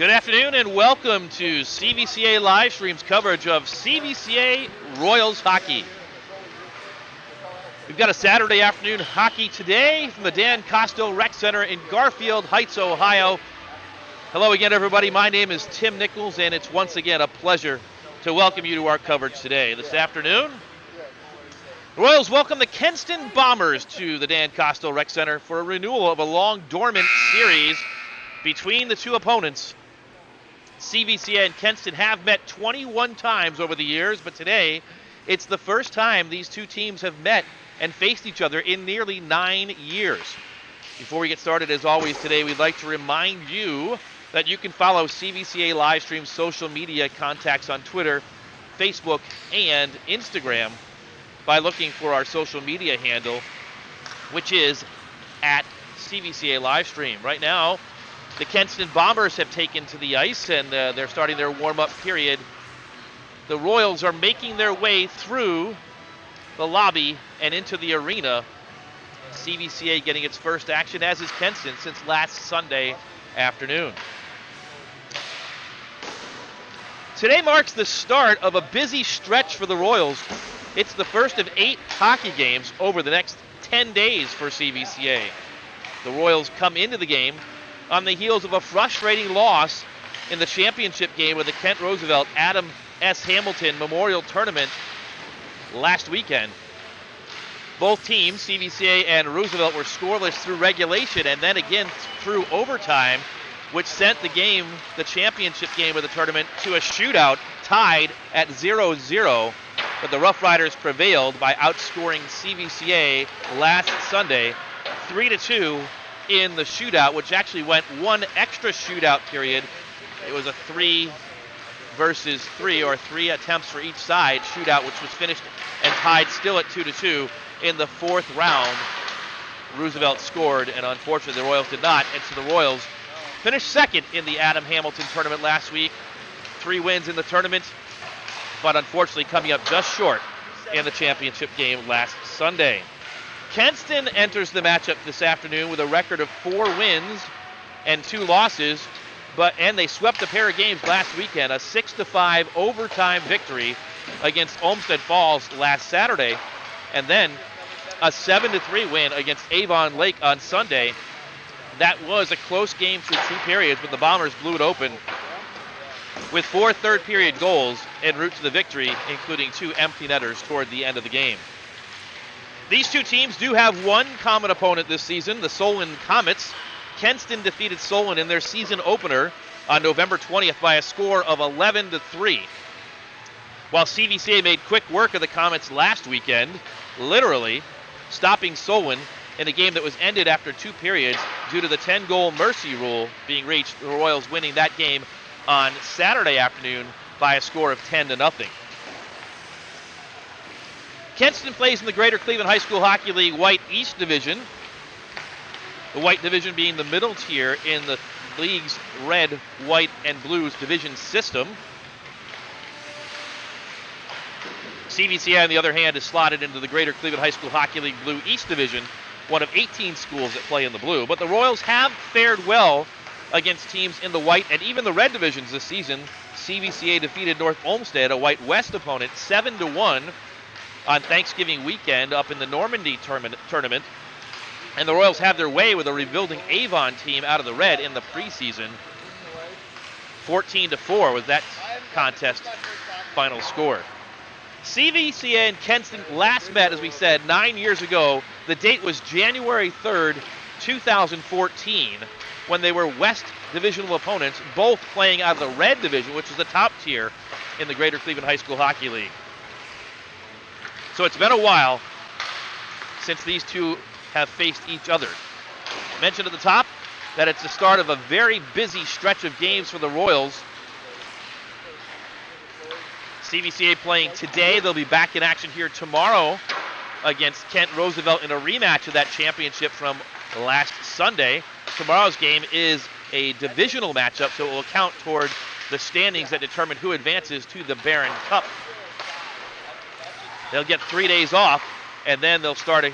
Good afternoon and welcome to CVCA Live Stream's coverage of CVCA Royals hockey. We've got a Saturday afternoon hockey today from the Dan Kostel Rec Center in Garfield Heights, Ohio. Hello again, everybody. My name is Tim Nichols, and it's once again a pleasure to welcome you to our coverage today. This afternoon, the Royals welcome the Kenston Bombers to the Dan Kostel Rec Center for a renewal of a long dormant series between the two opponents. CVCA and Kenston have met 21 times over the years, but today it's the first time these two teams have met and faced each other in nearly 9 years. Before we get started, as always today, we'd like to remind you that you can follow CVCA Livestream's social media contacts on Twitter, Facebook, and Instagram by looking for our social media handle, which is at CVCA Livestream. Right now, the Kenston Bombers have taken to the ice, and they're starting their warm-up period. The Royals are making their way through the lobby and into the arena. CVCA getting its first action, as is Kenston, since last Sunday afternoon. Today marks the start of a busy stretch for the Royals. It's the first of 8 hockey games over the next 10 days for CVCA. The Royals come into the game on the heels of a frustrating loss in the championship game with the Kent Roosevelt Adam S. Hamilton Memorial Tournament last weekend. Both teams, CVCA and Roosevelt, were scoreless through regulation and then again through overtime, which sent the game, the championship game of the tournament, to a shootout tied at 0-0. But the Rough Riders prevailed by outscoring CVCA last Sunday 3-2 in the shootout, which actually went one extra shootout period. It was a 3 versus 3, or 3 attempts for each side shootout, which was finished and tied still at 2-2 in the 4th round. Roosevelt scored, and unfortunately the Royals did not, and so the Royals finished second in the Adam Hamilton tournament last week. 3 wins in the tournament, but unfortunately coming up just short in the championship game last Sunday. Kenston enters the matchup this afternoon with a record of 4 wins and 2 losses, and they swept a pair of games last weekend, a 6-5 overtime victory against Olmsted Falls last Saturday, and then a 7-3 win against Avon Lake on Sunday. That was a close game through 2 periods, but the Bombers blew it open with 4 third-period goals en route to the victory, including 2 empty netters toward the end of the game. These two teams do have one common opponent this season, the Solon Comets. Kenston defeated Solon in their season opener on November 20th by a score of 11-3. While CVCA made quick work of the Comets last weekend, literally stopping Solon in a game that was ended after 2 periods due to the 10-goal mercy rule being reached, the Royals winning that game on Saturday afternoon by a score of 10-0. Kenston plays in the Greater Cleveland High School Hockey League White East Division. The White Division being the middle tier in the league's red, white, and blues division system. CVCA, on the other hand, is slotted into the Greater Cleveland High School Hockey League Blue East Division, one of 18 schools that play in the blue. But the Royals have fared well against teams in the white and even the red divisions this season. CVCA defeated North Olmsted, a White West opponent, 7-1 on Thanksgiving weekend up in the Normandy tournament. And the Royals have their way with a rebuilding Avon team out of the red in the preseason. 14-4 was that contest final score. CVCA and Kenston last met, as we said, 9 years ago. The date was January 3rd, 2014, when they were West divisional opponents, both playing out of the red division, which is the top tier in the Greater Cleveland High School Hockey League. So it's been a while since these two have faced each other. Mentioned at the top that it's the start of a very busy stretch of games for the Royals. CVCA playing today. They'll be back in action here tomorrow against Kent Roosevelt in a rematch of that championship from last Sunday. Tomorrow's game is a divisional matchup, so it will count toward the standings that determine who advances to the Barron Cup. They'll get 3 days off, and then they'll start a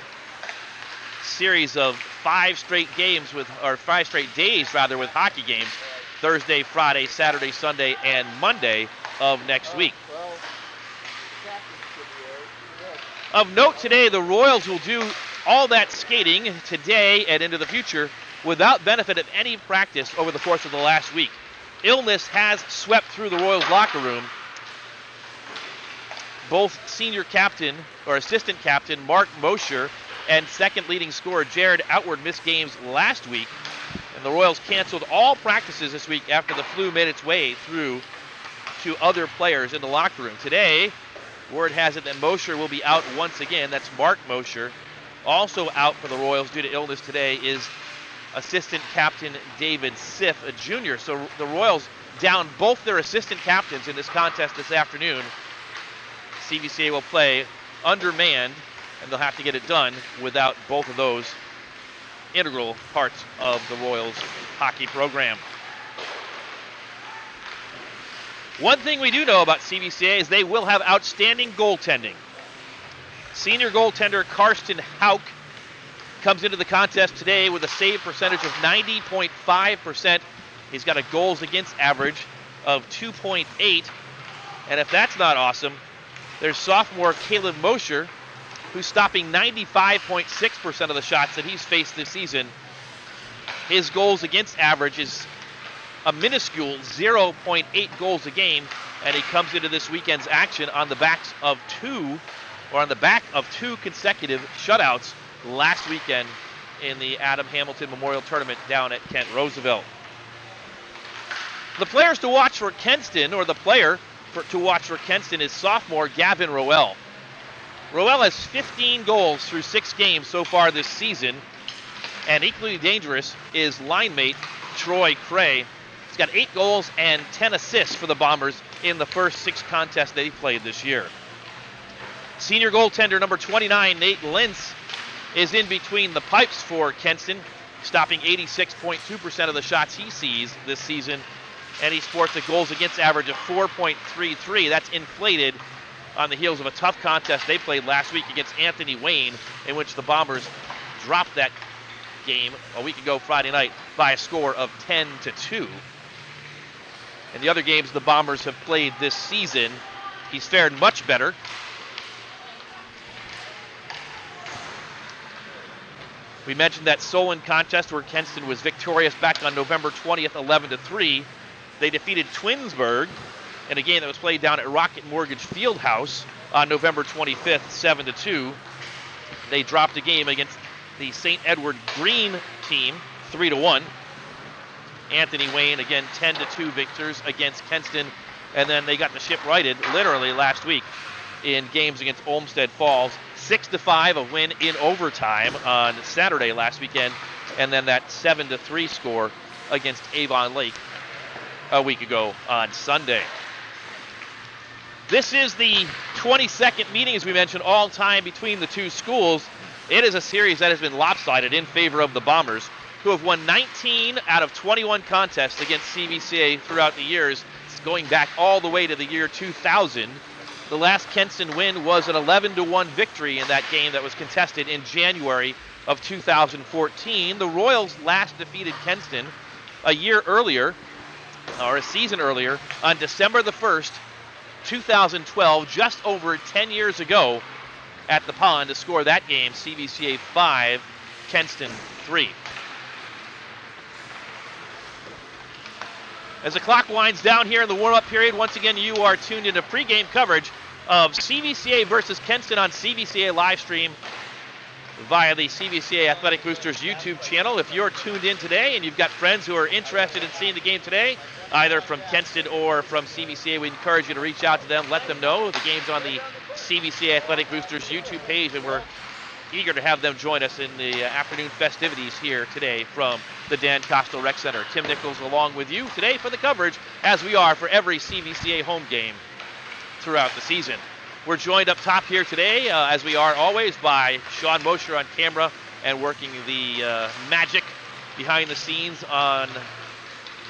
series of 5 straight days with hockey games Thursday, Friday, Saturday, Sunday, and Monday of next week. Of note today, the Royals will do all that skating today and into the future without benefit of any practice over the course of the last week. Illness has swept through the Royals locker room. Both senior captain or assistant captain Mark Mosher and second leading scorer Jared Outward missed games last week, and the Royals canceled all practices this week after the flu made its way through to other players in the locker room. Today, word has it that Mosher will be out once again. That's Mark Mosher. Also out for the Royals due to illness today is assistant captain David Siff, a junior. So the Royals down both their assistant captains in this contest this afternoon. CVCA will play undermanned, and they'll have to get it done without both of those integral parts of the Royals hockey program. One thing we do know about CVCA is they will have outstanding goaltending. Senior goaltender Karsten Hauk comes into the contest today with a save percentage of 90.5%. He's got a goals against average of 2.8. And if that's not awesome, there's sophomore Caleb Mosher, who's stopping 95.6% of the shots that he's faced this season. His goals against average is a minuscule 0.8 goals a game, and he comes into this weekend's action on the back of two consecutive shutouts last weekend in the Adam Hamilton Memorial Tournament down at Kent Roosevelt. The players to watch for Kenston, or the player to watch for Kenston, is sophomore Gavin Roel. Roel has 15 goals through 6 games so far this season, and equally dangerous is line mate Troy Cray. He's got 8 goals and 10 assists for the Bombers in the first 6 contests they played this year. Senior goaltender number 29, Nate Lintz, is in between the pipes for Kenston, stopping 86.2% of the shots he sees this season, and he sports a goals against average of 4.33. That's inflated on the heels of a tough contest they played last week against Anthony Wayne, in which the Bombers dropped that game a week ago Friday night by a score of 10-2. In the other games the Bombers have played this season, he's fared much better. We mentioned that Solon contest where Kenston was victorious back on November 20th, 11-3. They defeated Twinsburg in a game that was played down at Rocket Mortgage Fieldhouse on November 25th, 7-2. They dropped a game against the St. Edward Green team, 3-1. Anthony Wayne, again, 10-2 victors against Kenston. And then they got the ship righted, literally, last week in games against Olmsted Falls. 6-5, a win in overtime on Saturday last weekend. And then that 7-3 score against Avon Lake a week ago on Sunday. This is the 22nd meeting, as we mentioned, all time between the two schools. It is a series that has been lopsided in favor of the Bombers, who have won 19 out of 21 contests against CVCA throughout the years, going back all the way to the year 2000. The last Kenston win was an 11-1 victory in that game that was contested in January of 2014. The Royals last defeated Kenston a season earlier, on December the 1st, 2012, just over 10 years ago at the Pond to score that game, CVCA 5, Kenston 3. As the clock winds down here in the warm-up period, once again you are tuned into pregame coverage of CVCA versus Kenston on CVCA live stream via the CVCA Athletic Boosters YouTube channel. If you're tuned in today and you've got friends who are interested in seeing the game today, either from Kenston or from CVCA, we encourage you to reach out to them, let them know the game's on the CVCA Athletic Boosters YouTube page, and we're eager to have them join us in the afternoon festivities here today from the Dan Kostel Rec Center. Tim Nichols along with you today for the coverage, as we are for every CVCA home game throughout the season. We're joined up top here today, as we are always, by Sean Mosher on camera and working the magic behind the scenes on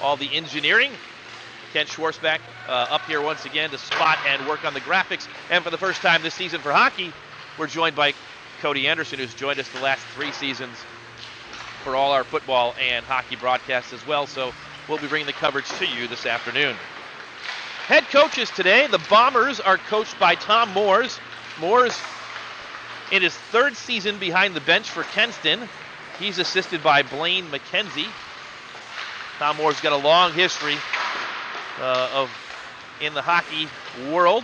all the engineering. Ken Schwarzbach up here once again to spot and work on the graphics. And for the first time this season for hockey, we're joined by Cody Anderson, who's joined us the last 3 seasons for all our football and hockey broadcasts as well. So we'll be bringing the coverage to you this afternoon. Head coaches today, the Bombers are coached by Tom Moores. Moores in his third season behind the bench for Kenston. He's assisted by Blaine McKenzie. Tom Moore's got a long history in the hockey world.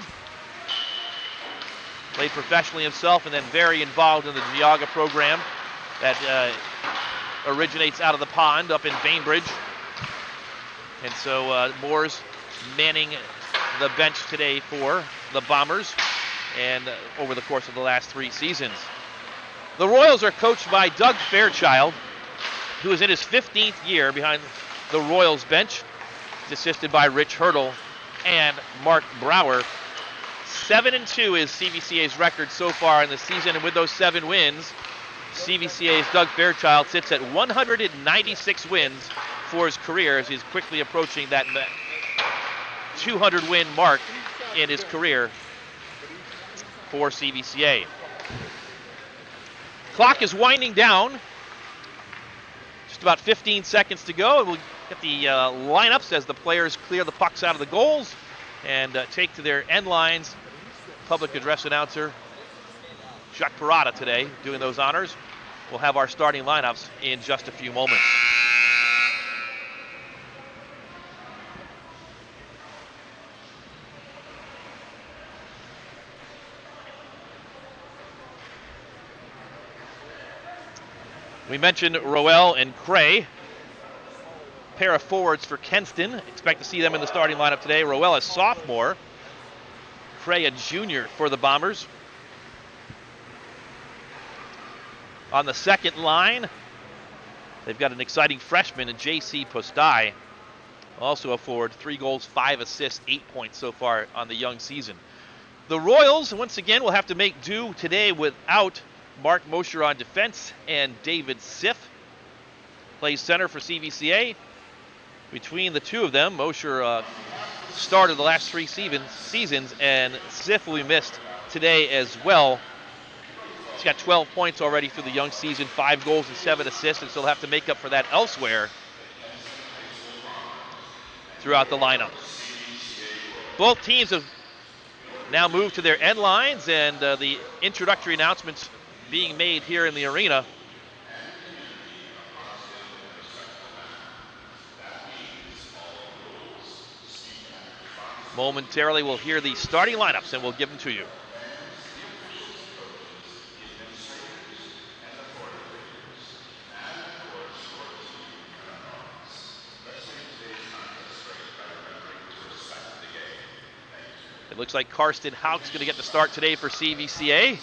Played professionally himself and then very involved in the Geauga program that originates out of the pond up in Bainbridge. And so Moore's manning the bench today for the Bombers and over the course of the last 3 seasons. The Royals are coached by Doug Fairchild, who is in his 15th year behind the Royals bench. He's assisted by Rich Hurdle and Mark Brower. 7-2 is CVCA's record so far in the season, and with those 7 wins, CVCA's Doug Fairchild sits at 196 wins for his career as he's quickly approaching that 200-win mark in his career for CVCA. Clock is winding down. Just about 15 seconds to go, and we'll get the lineups as the players clear the pucks out of the goals and take to their end lines. Public address announcer Chuck Parada today doing those honors. We'll have our starting lineups in just a few moments. We mentioned Roel and Cray, pair of forwards for Kenston. Expect to see them in the starting lineup today. Roel, a sophomore. Cray, a junior for the Bombers. On the second line, they've got an exciting freshman in J.C. Postai. Also a forward, 3 goals, 5 assists, 8 points so far on the young season. The Royals, once again, will have to make do today without Mark Mosher on defense and David Siff plays center for CVCA. Between the two of them, Mosher started the last 3 seasons, and Siff will be missed today as well. He's got 12 points already through the young season, 5 goals and 7 assists, and so he'll have to make up for that elsewhere throughout the lineup. Both teams have now moved to their end lines, and the introductory announcements being made here in the arena. Momentarily, we'll hear the starting lineups, and we'll give them to you. It looks like Karsten Hauk's going to get the start today for CVCA.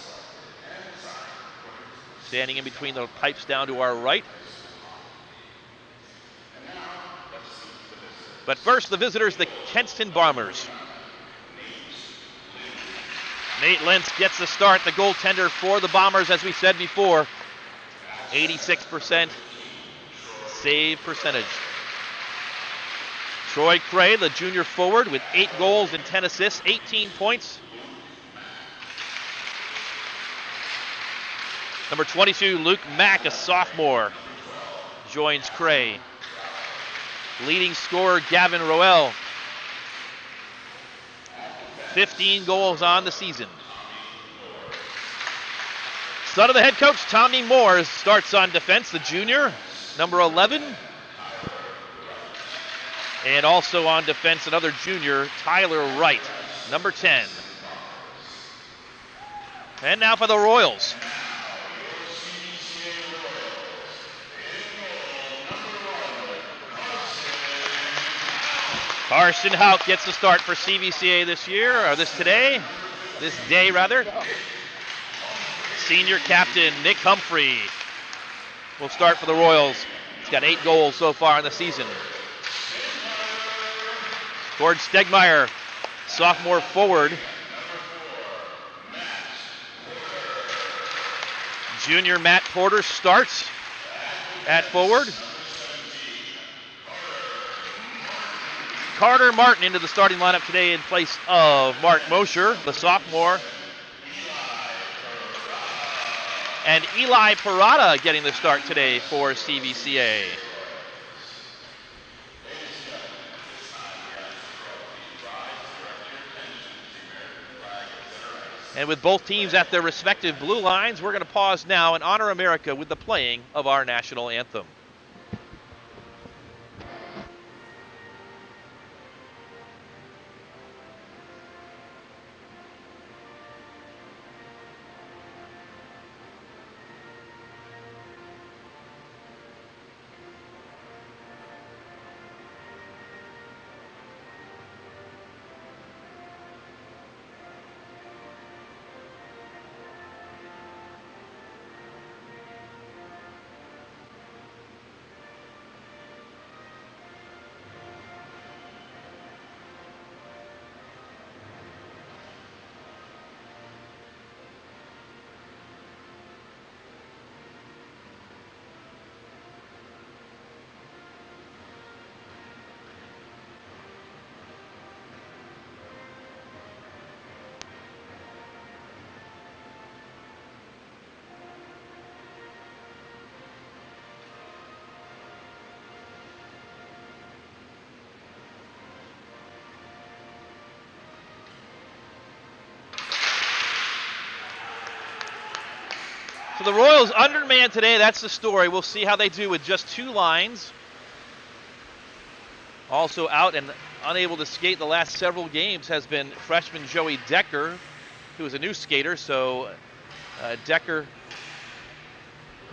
Standing in between the pipes down to our right. But first, the visitors, the Kenston Bombers. Nate Lentz gets the start, the goaltender for the Bombers, as we said before. 86% save percentage. Troy Cray, the junior forward, with 8 goals and 10 assists, 18 points. Number 22, Luke Mack, a sophomore, joins Cray. Leading scorer, Gavin Roel. 15 goals on the season. Son of the head coach, Tommy Moore, starts on defense, the junior, number 11. And also on defense, another junior, Tyler Wright, number 10. And now for the Royals. Karsten Hauk gets the start for CVCA this day. Senior captain Nick Humphrey will start for the Royals. He's got 8 goals so far in the season. Gord Stegmeyer, sophomore forward. Junior Matt Porter starts at forward. Carter Martin into the starting lineup today in place of Mark Mosher, the sophomore. And Eli Parada getting the start today for CVCA. And with both teams at their respective blue lines, we're going to pause now and honor America with the playing of our national anthem. So the Royals undermanned today, that's the story. We'll see how they do with just 2 lines. Also out and unable to skate the last several games has been freshman Joey Decker, who is a new skater. So Decker,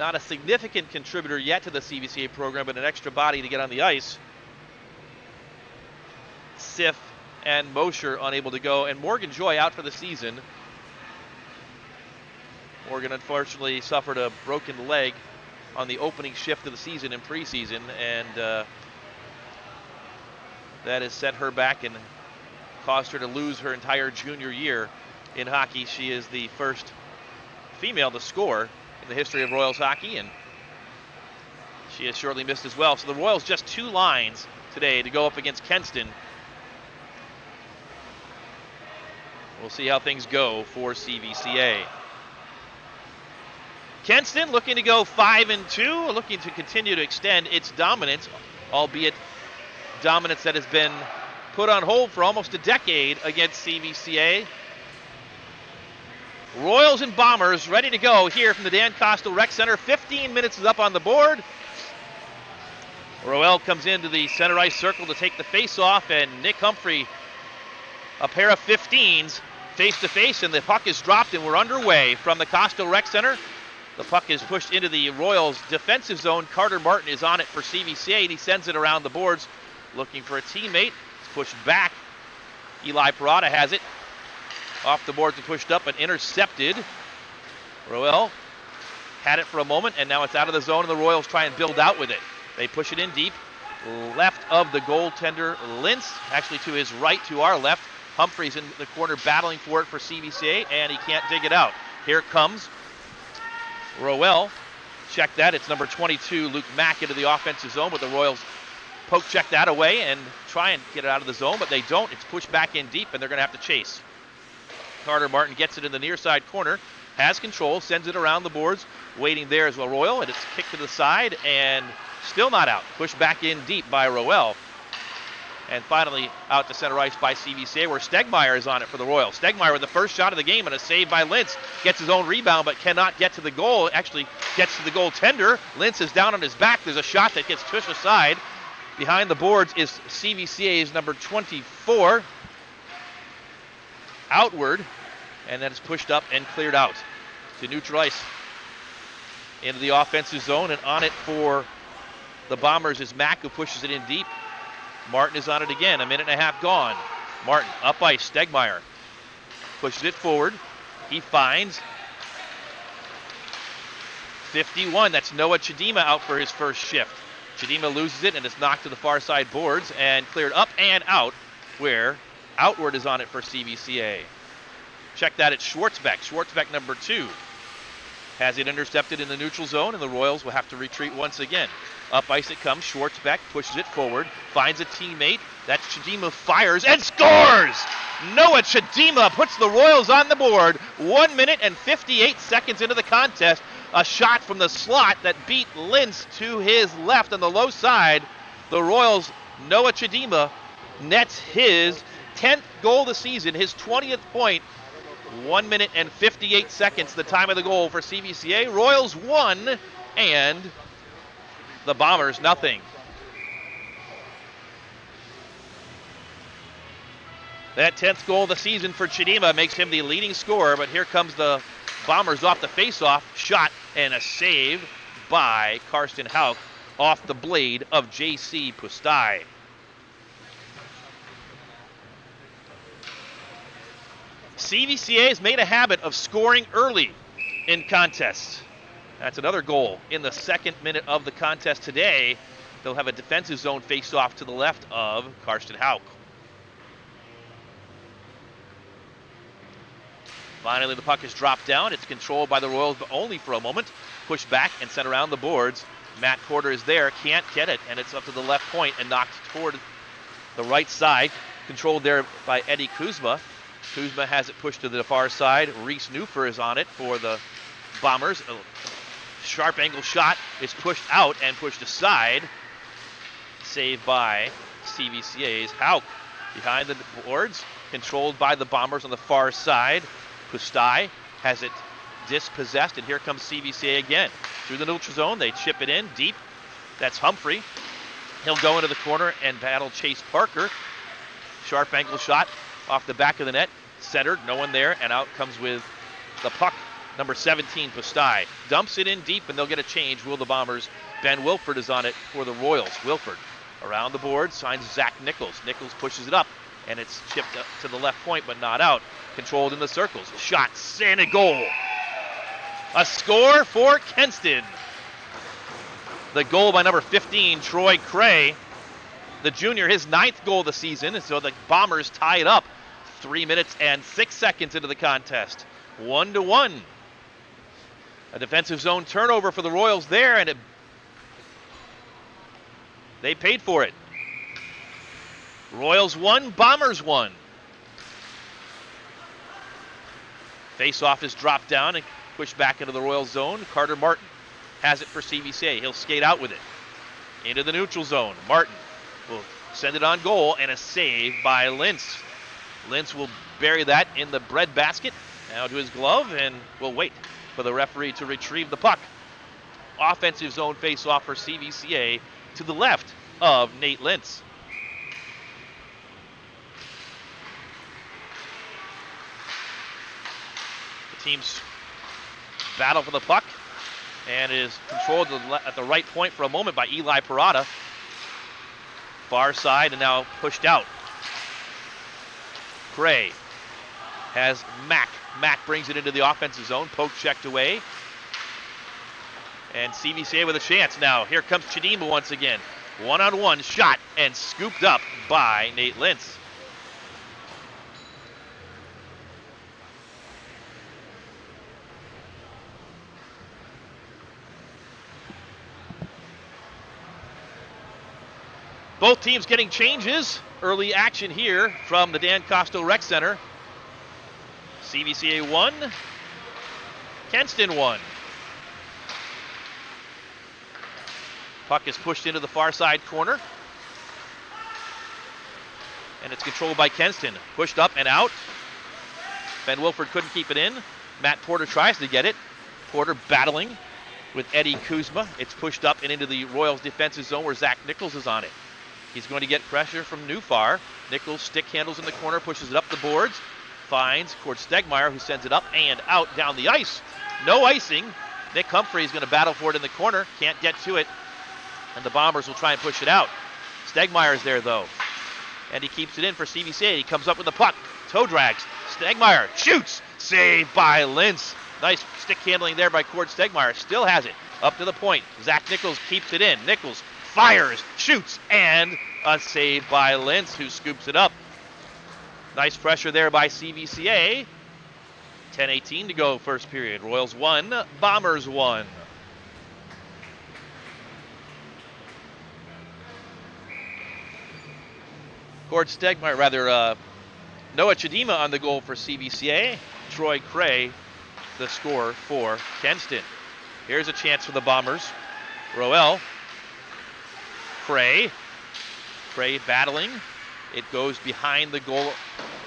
not a significant contributor yet to the CVCA program, but an extra body to get on the ice. Sif and Mosher unable to go, and Morgan Joy out for the season. Morgan unfortunately suffered a broken leg on the opening shift of the season in preseason, and that has set her back and caused her to lose her entire junior year in hockey. She is the first female to score in the history of Royals hockey, and she has shortly missed as well. So the Royals just 2 lines today to go up against Kenston. We'll see how things go for CVCA. Kenston looking to go 5-2, looking to continue to extend its dominance, albeit dominance that has been put on hold for almost a decade against CVCA. Royals and Bombers ready to go here from the Dan Kostel Rec Center. 15 minutes is up on the board. Roel comes into the center ice circle to take the face-off, and Nick Humphrey, a pair of 15s, face-to-face, and the puck is dropped, and we're underway from the Kostel Rec Center. The puck is pushed into the Royals' defensive zone. Carter Martin is on it for CVCA, and he sends it around the boards looking for a teammate. It's pushed back. Eli Parada has it. Off the boards and pushed up and intercepted. Roel had it for a moment, and now it's out of the zone, and the Royals try and build out with it. They push it in deep. Left of the goaltender, Lintz, actually to his right, to our left. Humphrey's in the corner battling for it for CVCA, and he can't dig it out. Here comes Roel. Check that. It's number 22, Luke Mack, into the offensive zone, but the Royals poke check that away and try and get it out of the zone, but they don't. It's pushed back in deep, and they're going to have to chase. Carter Martin gets it in the near side corner, has control, sends it around the boards, waiting there as well, Royal, and it's kicked to the side, and still not out. Pushed back in deep by Roel. And finally out to center ice by CVCA, where Stegmeyer is on it for the Royals. Stegmeyer with the first shot of the game and a save by Lintz. Gets his own rebound but cannot get to the goal. Actually gets to the goaltender. Lintz is down on his back. There's a shot that gets pushed aside. Behind the boards is CVCA's number 24. Outward. And that is pushed up and cleared out to neutral ice. Into the offensive zone, and on it for the Bombers is Mack, who pushes it in deep. Martin is on it again, a minute and a half gone. Martin up ice, Stegmeyer pushes it forward. He finds 51. That's Noah Chidima out for his first shift. Chidima loses it, and it's knocked to the far side boards and cleared up and out, where Outward is on it for CVCA. Check that, it's Schwartzbeck. Schwartzbeck number 2 has it intercepted in the neutral zone, and the Royals will have to retreat once again. Up ice it comes. Schwartzbeck pushes it forward, finds a teammate. That's Chidima, fires and scores! Noah Chidima puts the Royals on the board. 1 minute and 58 seconds into the contest. A shot from the slot that beat Lintz to his left on the low side. The Royals, Noah Chidima, nets his 10th goal of the season, his 20th point. 1 minute and 58 seconds, the time of the goal for CVCA. Royals 1 and the Bombers nothing. That 10th goal of the season for Chidima makes him the leading scorer, but here comes the Bombers off the faceoff. Shot and a save by Karsten Hauk off the blade of J.C. Pustai. CVCA has made a habit of scoring early in contests. That's another goal in the 2nd minute of the contest today. They'll have a defensive zone faceoff to the left of Karsten Hauk. Finally, the puck is dropped down. It's controlled by the Royals, but only for a moment. Pushed back and sent around the boards. Matt Porter is there, can't get it, and it's up to the left point and knocked toward the right side. Controlled there by Eddie Kuzma. Kuzma has it pushed to the far side. Reese Newfer is on it for the Bombers. A sharp angle shot is pushed out and pushed aside. Saved by CVCA's Hauk. Behind the boards, controlled by the Bombers on the far side. Pustai has it dispossessed, and here comes CVCA again. Through the neutral zone, they chip it in deep. That's Humphrey. He'll go into the corner and battle Chase Parker. Sharp angle shot off the back of the net. Centered, no one there, and out comes with the puck. Number 17, Pustai. Dumps it in deep, and they'll get a change. Will the Bombers? Ben Wilford is on it for the Royals. Wilford around the board, signs Zach Nichols. Nichols pushes it up, and it's chipped up to the left point, but not out. Controlled in the circles. Shot, and a goal. A score for Kenston. The goal by number 15, Troy Cray. The junior, his 9th goal of the season, so the Bombers tie it up 3 minutes and 6 seconds into the contest. 1-1. A defensive zone turnover for the Royals there, and they paid for it. Royals 1, Bombers 1. Face-off is dropped down and pushed back into the Royals zone. Carter Martin has it for CVCA. He'll skate out with it. Into the neutral zone. Martin will send it on goal, and a save by Lintz. Lintz will bury that in the bread basket. Now to his glove, and we'll wait for the referee to retrieve the puck. Offensive zone face-off for CVCA to the left of Nate Lintz. The teams battle for the puck, and it is controlled at the right point for a moment by Eli Parada. Far side and now pushed out. Cray has Mack. Mack brings it into the offensive zone. Poke checked away. And CVCA with a chance now. Here comes Chidima once again. One-on-one shot and scooped up by Nate Lintz. Both teams getting changes. Early action here from the Dan Kostel Rec Center. CVCA 1, Kenston 1. Puck is pushed into the far side corner. And it's controlled by Kenston. Pushed up and out. Ben Wilford couldn't keep it in. Matt Porter tries to get it. Porter battling with Eddie Kuzma. It's pushed up and into the Royals defensive zone where Zach Nichols is on it. He's going to get pressure from Newfar. Nichols stick handles in the corner, pushes it up the boards. Finds Cord Stegmeyer, who sends it up and out down the ice. No icing. Nick Humphrey is going to battle for it in the corner. Can't get to it. And the Bombers will try and push it out. Stegmeyer's there, though. And he keeps it in for CVCA. He comes up with the puck. Toe drags. Stegmeyer shoots. Saved by Lintz. Nice stick handling there by Cord Stegmeyer. Still has it. Up to the point. Zach Nichols keeps it in. Nichols fires, shoots, and a save by Lintz, who scoops it up. Nice pressure there by CVCA. 10:18 to go, first period. Royals 1, Bombers 1. Cord Stegmeyer, Noah Chidima on the goal for CVCA. Troy Cray, the score for Kenston. Here's a chance for the Bombers. Roel. Cray battling. It goes behind the goal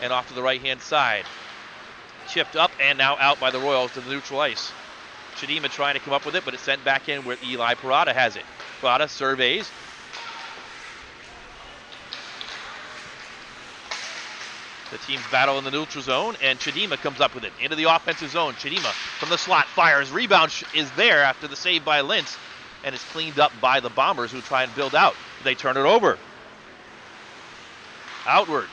and off to the right-hand side. Chipped up and now out by the Royals to the neutral ice. Chidima trying to come up with it, but it's sent back in where Eli Parada has it. Parada surveys. The teams battle in the neutral zone, and Chidima comes up with it into the offensive zone. Chidima from the slot fires. Rebound is there after the save by Lintz, and it's cleaned up by the Bombers who try and build out. They turn it over. Outward.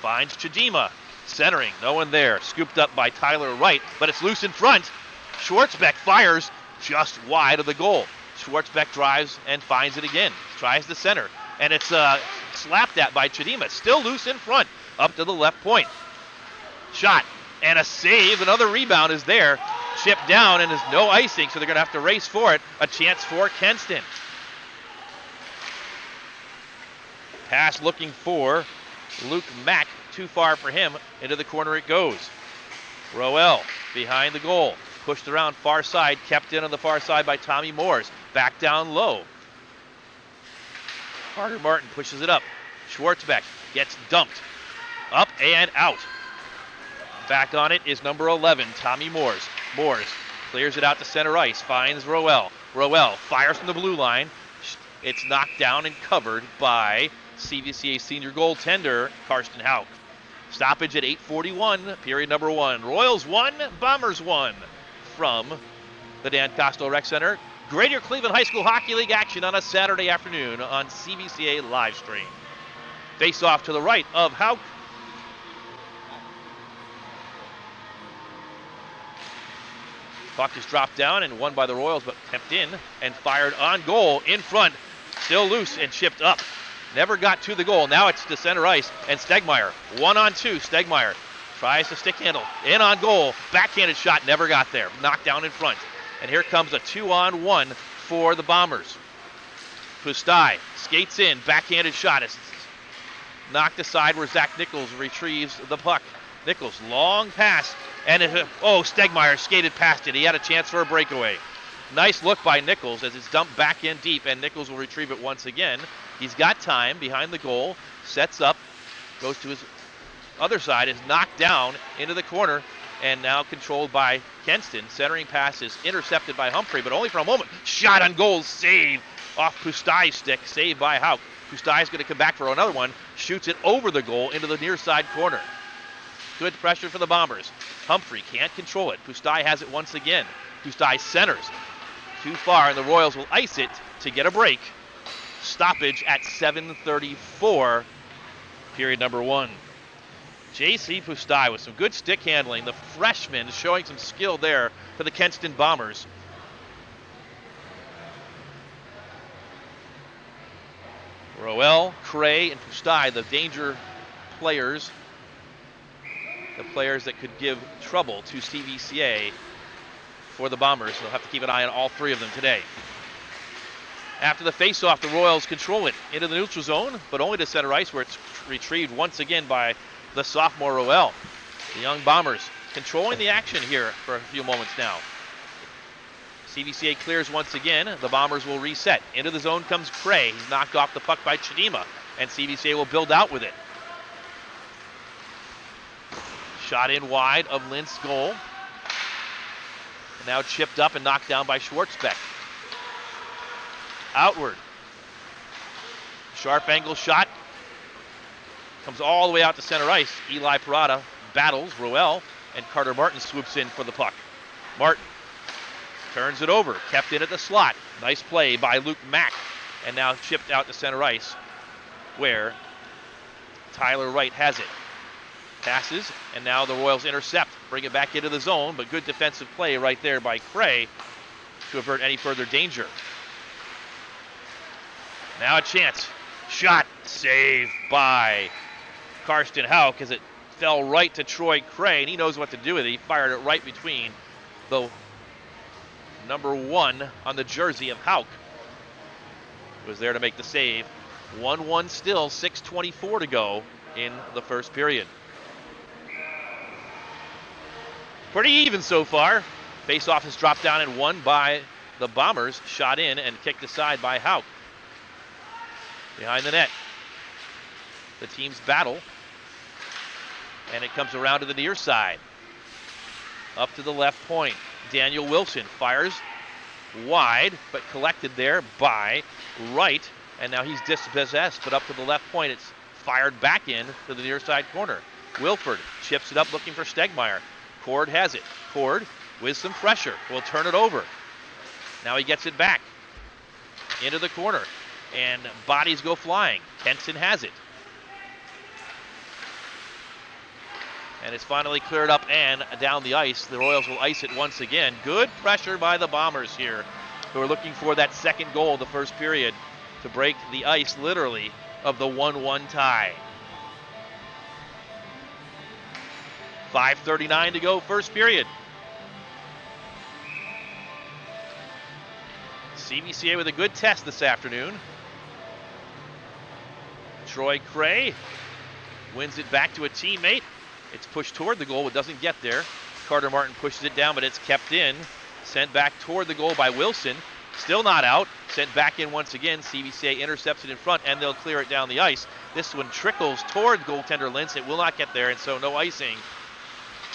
Finds Chidima. Centering. No one there. Scooped up by Tyler Wright, but it's loose in front. Schwartzbeck fires just wide of the goal. Schwartzbeck drives and finds it again. Tries to center, and it's slapped at by Chidima. Still loose in front. Up to the left point. Shot and a save. Another rebound is there. Chipped down, and there's no icing, so they're going to have to race for it. A chance for Kenston. Pass looking for Luke Mack. Too far for him. Into the corner it goes. Roel behind the goal. Pushed around far side. Kept in on the far side by Tommy Moores. Back down low. Carter Martin pushes it up. Schwartzbeck gets dumped. Up and out. Back on it is number 11, Tommy Moores. Moores clears it out to center ice. Finds Roel. Roel fires from the blue line. It's knocked down and covered by CVCA senior goaltender Karsten Hauk. Stoppage at 8:41, period number 1. Royals 1, Bombers 1 from the Dan Kostel Rec Center. Greater Cleveland High School Hockey League action on a Saturday afternoon on CVCA live stream. Face off to the right of Hauk. Puck is dropped down and won by the Royals, but kept in and fired on goal in front. Still loose and chipped up. Never got to the goal. Now it's to center ice, and Stegmeyer, 1-on-2. Stegmeyer tries to stick handle. In on goal. Backhanded shot, never got there. Knocked down in front. And here comes a 2-on-1 for the Bombers. Pustai skates in. Backhanded shot. It's knocked aside where Zach Nichols retrieves the puck. Nichols, long pass. And Stegmeyer skated past it. He had a chance for a breakaway. Nice look by Nichols as it's dumped back in deep, and Nichols will retrieve it once again. He's got time behind the goal, sets up, goes to his other side, is knocked down into the corner, and now controlled by Kenston. Centering pass is intercepted by Humphrey, but only for a moment. Shot on goal, save off Pustai's stick, saved by Hauk. Pustai's going to come back for another one, shoots it over the goal into the near side corner. Good pressure for the Bombers. Humphrey can't control it. Pustai has it once again. Pustai centers. Too far, and the Royals will ice it to get a break. Stoppage at 7:34, period number 1. J.C. Pustai with some good stick handling. The freshman showing some skill there for the Kenston Bombers. Roel, Cray, and Pustai, the danger players. The players that could give trouble to CVCA for the Bombers. They'll have to keep an eye on all three of them today. After the faceoff, the Royals control it into the neutral zone, but only to center ice where it's retrieved once again by the sophomore Roel. The young Bombers controlling the action here for a few moments now. CVCA clears once again. The Bombers will reset. Into the zone comes Cray. He's knocked off the puck by Chidima, and CVCA will build out with it. Shot in wide of Lintz's goal. And now chipped up and knocked down by Schwartzbeck. Outward. Sharp angle shot. Comes all the way out to center ice. Eli Parada battles Roel, and Carter Martin swoops in for the puck. Martin turns it over. Kept in at the slot. Nice play by Luke Mack. And now chipped out to center ice where Tyler Wright has it. Passes, and now the Royals intercept. Bring it back into the zone, but good defensive play right there by Cray to avert any further danger. Now a chance. Shot. Saved by Karsten Hauk as it fell right to Troy Cray, and he knows what to do with it. He fired it right between the number 1 on the jersey of Hauk. Was there to make the save. 1-1 still, 6:24 to go in the first period. Pretty even so far. Faceoff is dropped down and won by the Bombers. Shot in and kicked aside by Hauk. Behind the net. The teams battle. And it comes around to the near side. Up to the left point. Daniel Wilson fires wide, but collected there by Wright. And now he's dispossessed, but up to the left point, it's fired back in to the near side corner. Wilford chips it up looking for Stegmeyer. Cord has it. Cord with some pressure will turn it over. Now he gets it back into the corner, and bodies go flying. Kenston has it. And it's finally cleared up and down the ice. The Royals will ice it once again. Good pressure by the Bombers here, who are looking for that second goal of the first period to break the ice, literally, of the 1-1 tie. 5:39 to go, first period. CVCA with a good test this afternoon. Troy Cray wins it back to a teammate. It's pushed toward the goal, but doesn't get there. Carter Martin pushes it down, but it's kept in. Sent back toward the goal by Wilson. Still not out. Sent back in once again. CVCA intercepts it in front, and they'll clear it down the ice. This one trickles toward goaltender Lintz. It will not get there, and so no icing.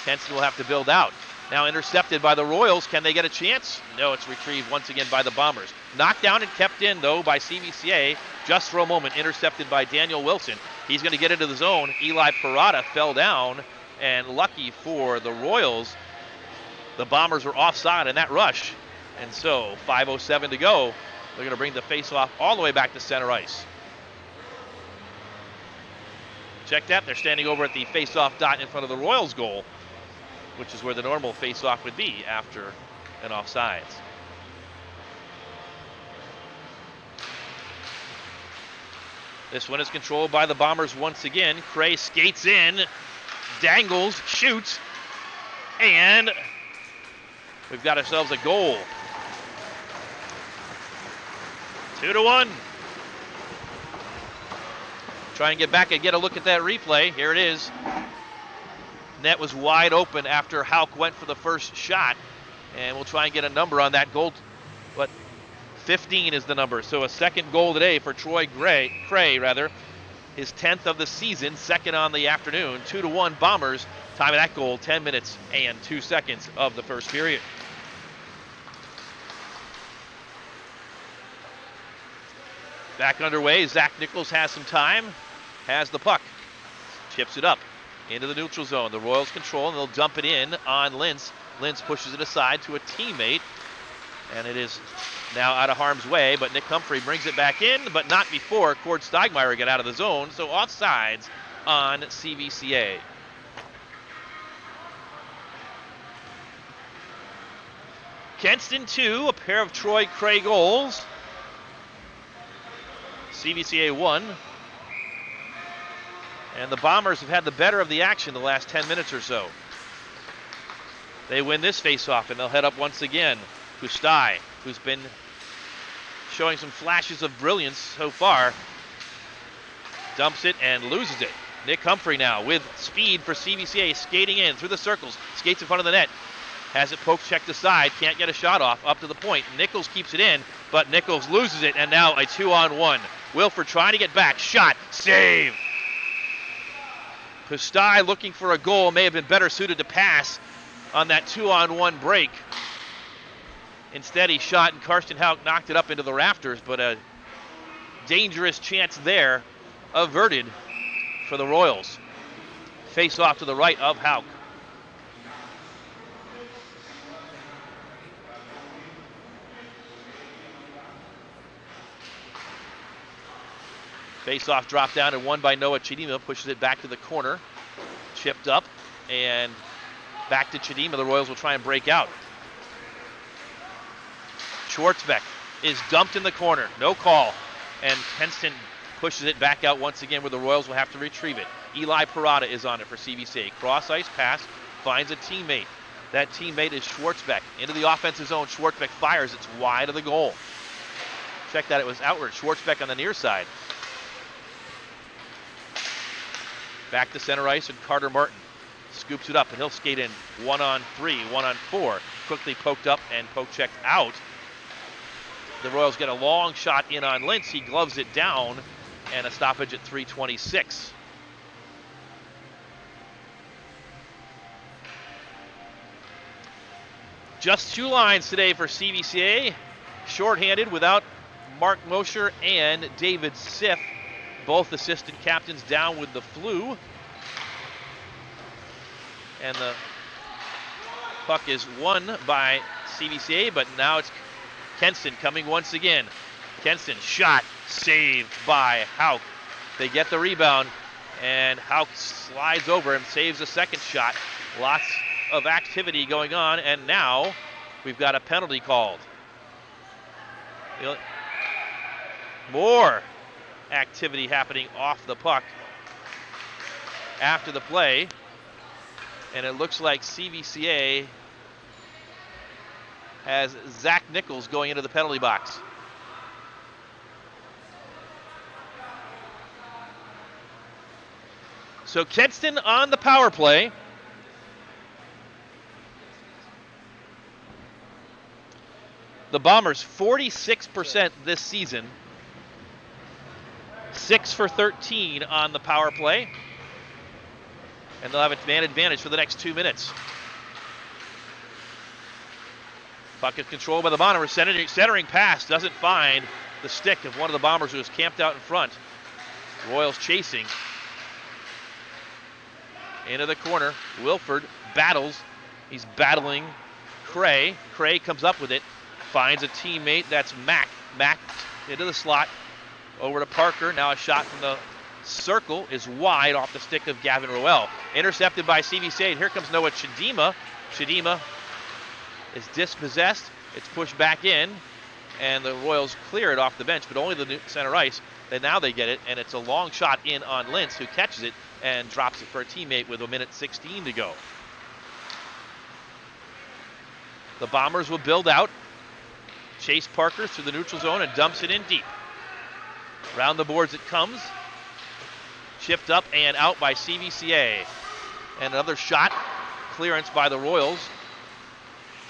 Kenston will have to build out. Now intercepted by the Royals. Can they get a chance? No, it's retrieved once again by the Bombers. Knocked down and kept in, though, by CVCA just for a moment. Intercepted by Daniel Wilson. He's going to get into the zone. Eli Parada fell down, and lucky for the Royals, the Bombers were offside in that rush. And so 5:07 to go. They're going to bring the faceoff all the way back to center ice. Check that. They're standing over at the faceoff dot in front of the Royals goal, which is where the normal faceoff would be after an offsides. This one is controlled by the Bombers once again. Cray skates in, dangles, shoots, and we've got ourselves a goal. 2-1. Try and get back and get a look at that replay. Here it is. Net was wide open after Houck went for the first shot, and we'll try and get a number on that goal. But 15 is the number, so a second goal today for Troy Cray, his 10th of the season, second on the afternoon. 2-1 Bombers. Time of that goal, 10 minutes and 2 seconds of the first period. Back underway. Zach Nichols has some time, has the puck, chips it up into the neutral zone. The Royals control, and they'll dump it in on Lintz. Lintz pushes it aside to a teammate, and it is now out of harm's way, but Nick Humphrey brings it back in, but not before Cord Stegmeyer got out of the zone, so offsides on CVCA. Kenston 2, a pair of Troy Cray goals. CVCA 1. And the Bombers have had the better of the action the last 10 minutes or so. They win this faceoff, and they'll head up once again. Kustai, who's been showing some flashes of brilliance so far, dumps it and loses it. Nick Humphrey now with speed for CVCA, skating in through the circles, skates in front of the net, has it poke checked aside, can't get a shot off, up to the point. Nichols keeps it in, but Nichols loses it, and now a 2-on-1. Wilford trying to get back, shot, save. Kustai looking for a goal, may have been better suited to pass on that 2-on-1 break. Instead, he shot, and Karsten Houck knocked it up into the rafters, but a dangerous chance there averted for the Royals. Face off to the right of Houck. Face-off dropped down and won by Noah Chidima. Pushes it back to the corner. Chipped up and back to Chidima. The Royals will try and break out. Schwartzbeck is dumped in the corner. No call. And Kenston pushes it back out once again where the Royals will have to retrieve it. Eli Parada is on it for CVCA. Cross-ice pass. Finds a teammate. That teammate is Schwartzbeck. Into the offensive zone. Schwartzbeck fires. It's wide of the goal. Check that. It was outward. Schwartzbeck on the near side. Back to center ice, and Carter Martin scoops it up, and he'll skate in 1-on-3, 1-on-4. Quickly poked up and poke checked out. The Royals get a long shot in on Lintz. He gloves it down, and a stoppage at 3:26. Just 2 lines today for CVCA. Shorthanded without Mark Mosher and David Siff. Both assistant captains down with the flu. And the puck is won by CVCA, but now it's Kenston coming once again. Kenston shot, saved by Hauk. They get the rebound, and Hauk slides over him, saves a second shot. Lots of activity going on, and now we've got a penalty called. More activity happening off the puck after the play, and it looks like CVCA has Zach Nichols going into the penalty box. So Kenston on the power play. The Bombers 46% this season. 6 for 13 on the power play. And they'll have an advantage for the next 2 minutes. Puck is controlled by the Bombers. Centering pass doesn't find the stick of one of the Bombers who is camped out in front. Royals chasing. Into the corner. Wilford battles. He's battling Cray. Cray comes up with it. Finds a teammate. That's Mack. Mack into the slot. Over to Parker. Now a shot from the circle is wide off the stick of Gavin Roel. Intercepted by CVCA. And here comes Noah Chidima. Chidima is dispossessed. It's pushed back in. And the Royals clear it off the bench, but only the center ice. And now they get it, and it's a long shot in on Lintz, who catches it and drops it for a teammate with 1:16 to go. The Bombers will build out. Chase Parker through the neutral zone and dumps it in deep. Round the boards it comes. Shift up and out by CVCA. And another shot. Clearance by the Royals.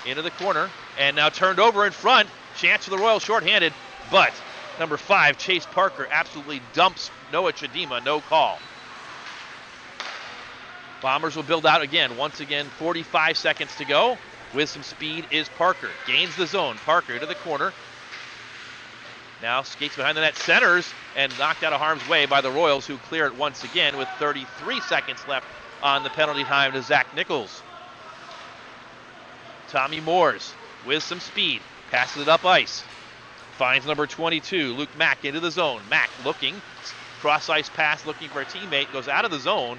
Into the corner. And now turned over in front. Chance for the Royals shorthanded. But number 5, Chase Parker, absolutely dumps Noah Chidima. No call. Bombers will build out again. Once again, 45 seconds to go. With some speed is Parker. Gains the zone. Parker to the corner. Now skates behind the net, centers, and knocked out of harm's way by the Royals, who clear it once again with 33 seconds left on the penalty time to Zach Nichols. Tommy Moores with some speed. Passes it up ice. Finds number 22, Luke Mack, into the zone. Mack looking. Cross-ice pass looking for a teammate. Goes out of the zone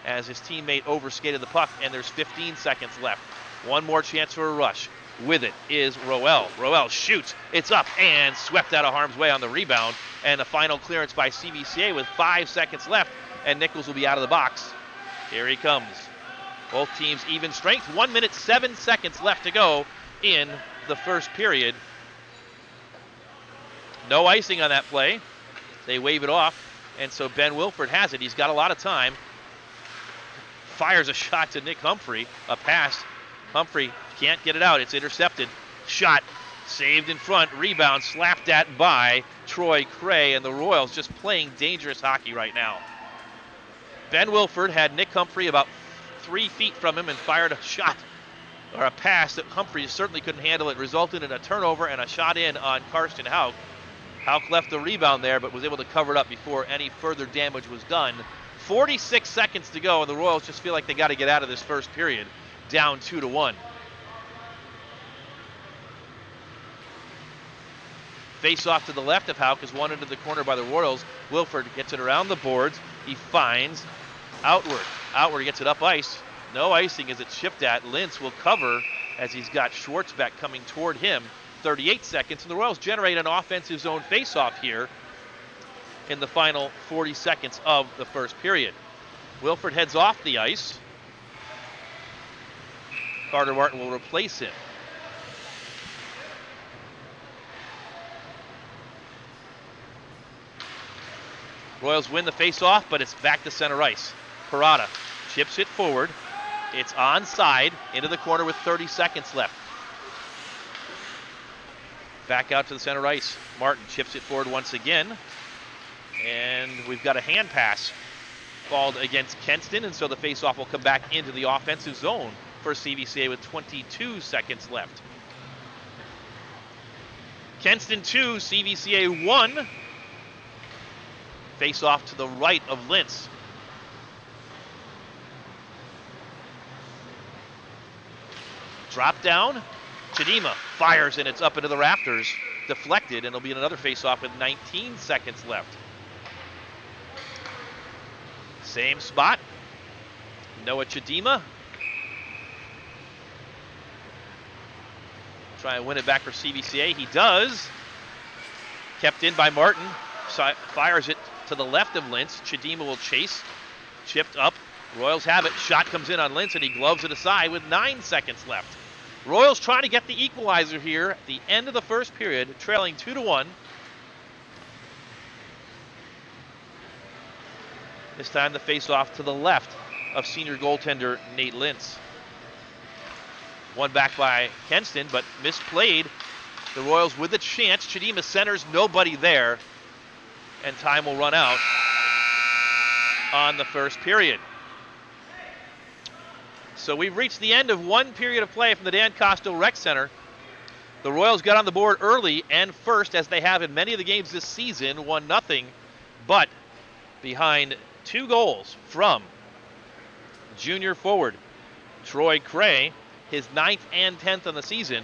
as his teammate overskated the puck, and there's 15 seconds left. One more chance for a rush. With it is Roel. Roel shoots. It's up and swept out of harm's way on the rebound. And the final clearance by CVCA with 5 seconds left. And Nichols will be out of the box. Here he comes. Both teams even strength. 1 minute, 7 seconds left to go in the first period. No icing on that play. They wave it off. And so Ben Wilford has it. He's got a lot of time. Fires a shot to Nick Humphrey. A pass. Humphrey can't get it out. It's intercepted. Shot saved in front. Rebound slapped at by Troy Cray. And the Royals just playing dangerous hockey right now. Ben Wilford had Nick Humphrey about 3 feet from him and fired a shot or a pass that Humphrey certainly couldn't handle. It resulted in a turnover and a shot in on Karsten Hauk. Hauk left the rebound there but was able to cover it up before any further damage was done. 46 seconds to go, and the Royals just feel like they got to get out of this first period. Down 2-1. Face off to the left of Hauk is won into the corner by the Royals. Wilford gets it around the boards. He finds Outward. Outward gets it up ice. No icing as it's shipped at. Lintz will cover as he's got Schwartzbeck coming toward him. 38 seconds, and the Royals generate an offensive zone face-off here in the final 40 seconds of the first period. Wilford heads off the ice. Carter Martin will replace him. Royals win the face-off, but it's back to center ice. Parada chips it forward. It's onside into the corner with 30 seconds left. Back out to the center ice. Martin chips it forward once again. And we've got a hand pass called against Kenston, and so the face-off will come back into the offensive zone for CVCA with 22 seconds left. Kenston 2, CVCA 1. Face off to the right of Lintz. Drop down. Chidima fires and it's up into the rafters. Deflected, and it'll be another face-off with 19 seconds left. Same spot. Noah Chidima. Try and win it back for CVCA. He does. Kept in by Martin. Fires it to the left of Lintz. Chidima will chase. Chipped up. Royals have it. Shot comes in on Lintz, and he gloves it aside with 9 seconds left. Royals trying to get the equalizer here at the end of the first period, trailing 2-1. This time the face-off to the left of senior goaltender Nate Lintz. One back by Kenston, but misplayed. The Royals with a chance. Chidima centers, nobody there. And time will run out on the first period. So we've reached the end of one period of play from the Dan Kostel Rec Center. The Royals got on the board early and first, as they have in many of the games this season, 1-0, but behind 2 goals from junior forward Troy Cray, his 9th and 10th on the season.